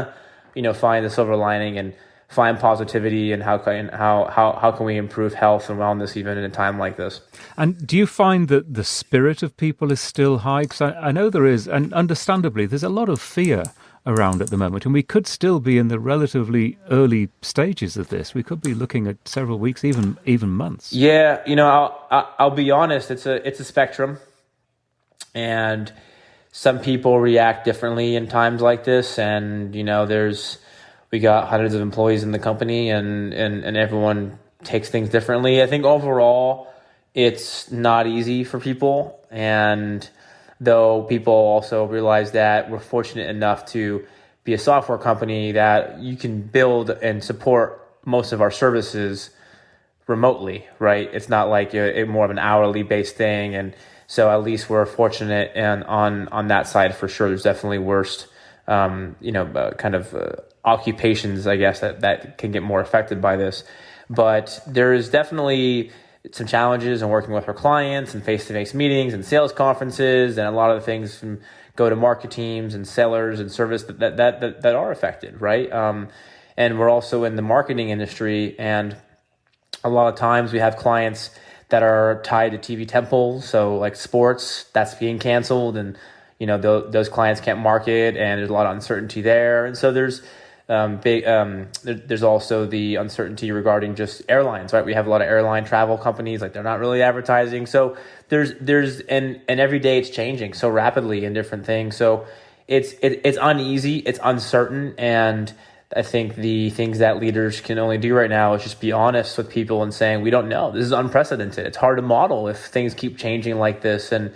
to, find the silver lining and find positivity, and how can we improve health and wellness even in a time like this. And do you find that the spirit of people is still high? Because I know there is, and understandably, there's a lot of fear around at the moment, and we could still be in the relatively early stages of this. We could be looking at several weeks, even months. Yeah, I'll be honest. It's a spectrum. And some people react differently in times like this. And, we got hundreds of employees in the company, and everyone takes things differently. I think overall it's not easy for people. And though people also realize that we're fortunate enough to be a software company that you can build and support most of our services remotely, right? It's not like a more of an hourly based thing. And so at least we're fortunate, and on that side for sure. There's definitely worse, occupations, I guess, that can get more affected by this. But there is definitely some challenges in working with our clients and face-to-face meetings and sales conferences, and a lot of the things from go-to-market teams and sellers and service that are affected, right? And we're also in the marketing industry, and a lot of times we have clients that are tied to TV tentpoles, so like sports, that's being canceled, and those clients can't market, and there's a lot of uncertainty there. And so there's there's also the uncertainty regarding just airlines, right? We have a lot of airline travel companies, like they're not really advertising. So there's and every day it's changing so rapidly in different things. So it's uneasy, it's uncertain, and I think the things that leaders can only do right now is just be honest with people and saying, we don't know. This is unprecedented. It's hard to model if things keep changing like this. And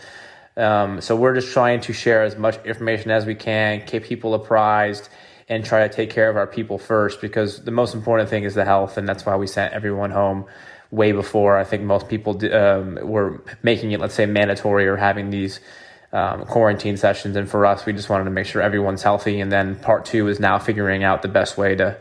so we're just trying to share as much information as we can, keep people apprised, and try to take care of our people first, because the most important thing is the health. And that's why we sent everyone home way before I think most people were making it, let's say, mandatory or having these quarantine sessions. And for us, we just wanted to make sure everyone's healthy. And then part two is now figuring out the best way to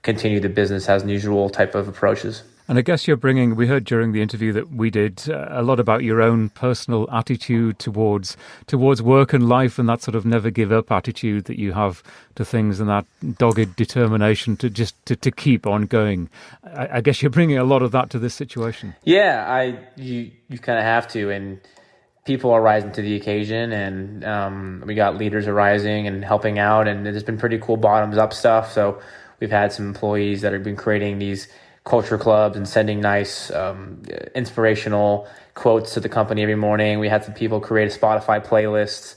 continue the business as usual type of approaches. And I guess we heard during the interview that we did a lot about your own personal attitude towards work and life, and that sort of never give up attitude that you have to things, and that dogged determination to just to keep on going. I guess you're bringing a lot of that to this situation. Yeah, you kind of have to, and people are rising to the occasion, and we got leaders arising and helping out, and there's been pretty cool bottoms up stuff. So we've had some employees that have been creating these culture clubs and sending nice inspirational quotes to the company every morning. We had some people create a Spotify playlist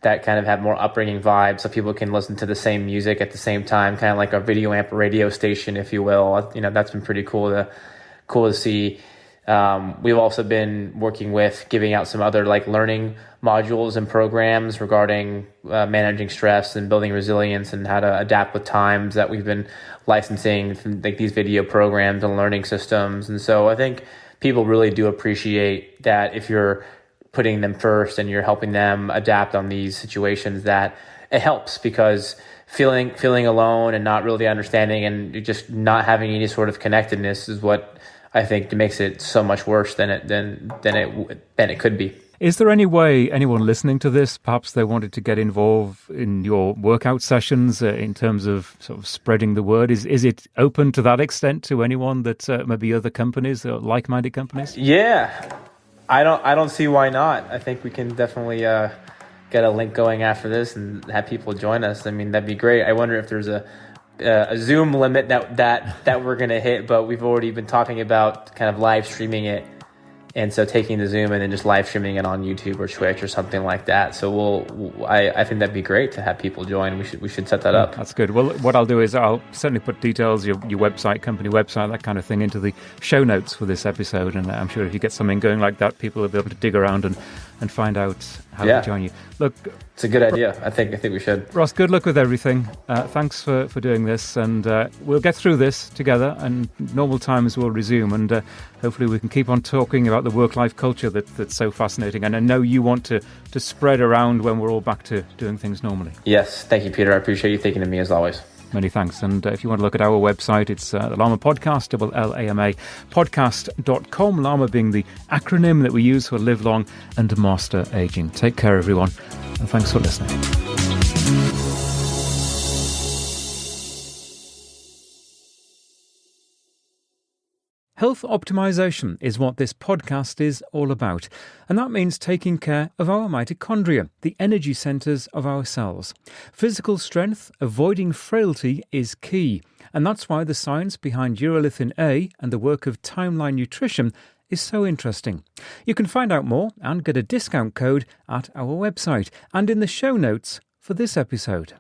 that kind of have more upbringing vibes, so people can listen to the same music at the same time, kind of like a VideoAmp radio station, if you will. That's been pretty cool to see. We've also been working with giving out some other like learning modules and programs regarding managing stress and building resilience and how to adapt with times, that we've been licensing from like these video programs and learning systems. And so I think people really do appreciate that if you're putting them first and you're helping them adapt on these situations, that it helps, because feeling alone and not really understanding and just not having any sort of connectedness is what I think it makes it so much worse than it could be. Is there any way anyone listening to this, perhaps they wanted to get involved in your workout sessions in terms of sort of spreading the word? Is it open to that extent to anyone that maybe other companies, like-minded companies? Yeah, I don't see why not. I think we can definitely get a link going after this and have people join us. I mean, that'd be great. I wonder if there's a Zoom limit that we're gonna hit, but we've already been talking about kind of live streaming it. And so taking the Zoom and then just live streaming it on YouTube or Twitch or something like that. So I think that'd be great to have people join. We should set that up. That's good. Well, what I'll do is I'll certainly put details, your website, company website, that kind of thing into the show notes for this episode. And I'm sure if you get something going like that, people will be able to dig around and find out how to join you. Look, it's a good idea. I think we should. Ross, good luck with everything. Thanks for doing this, and we'll get through this together, and normal times will resume, and hopefully we can keep on talking about the work-life culture that's so fascinating, and I know you want to spread around when we're all back to doing things normally. Yes, thank you, Peter. I appreciate you thinking of me as always. Many thanks. And if you want to look at our website, it's the LLAMA Podcast, LLAMA podcast.com, LLAMA being the acronym that we use for Live Long and Master Aging. Take care, everyone, and thanks for listening. Health optimization is what this podcast is all about, and that means taking care of our mitochondria, the energy centers of our cells. Physical strength, avoiding frailty is key, and that's why the science behind urolithin A and the work of Timeline Nutrition is so interesting. You can find out more and get a discount code at our website and in the show notes for this episode.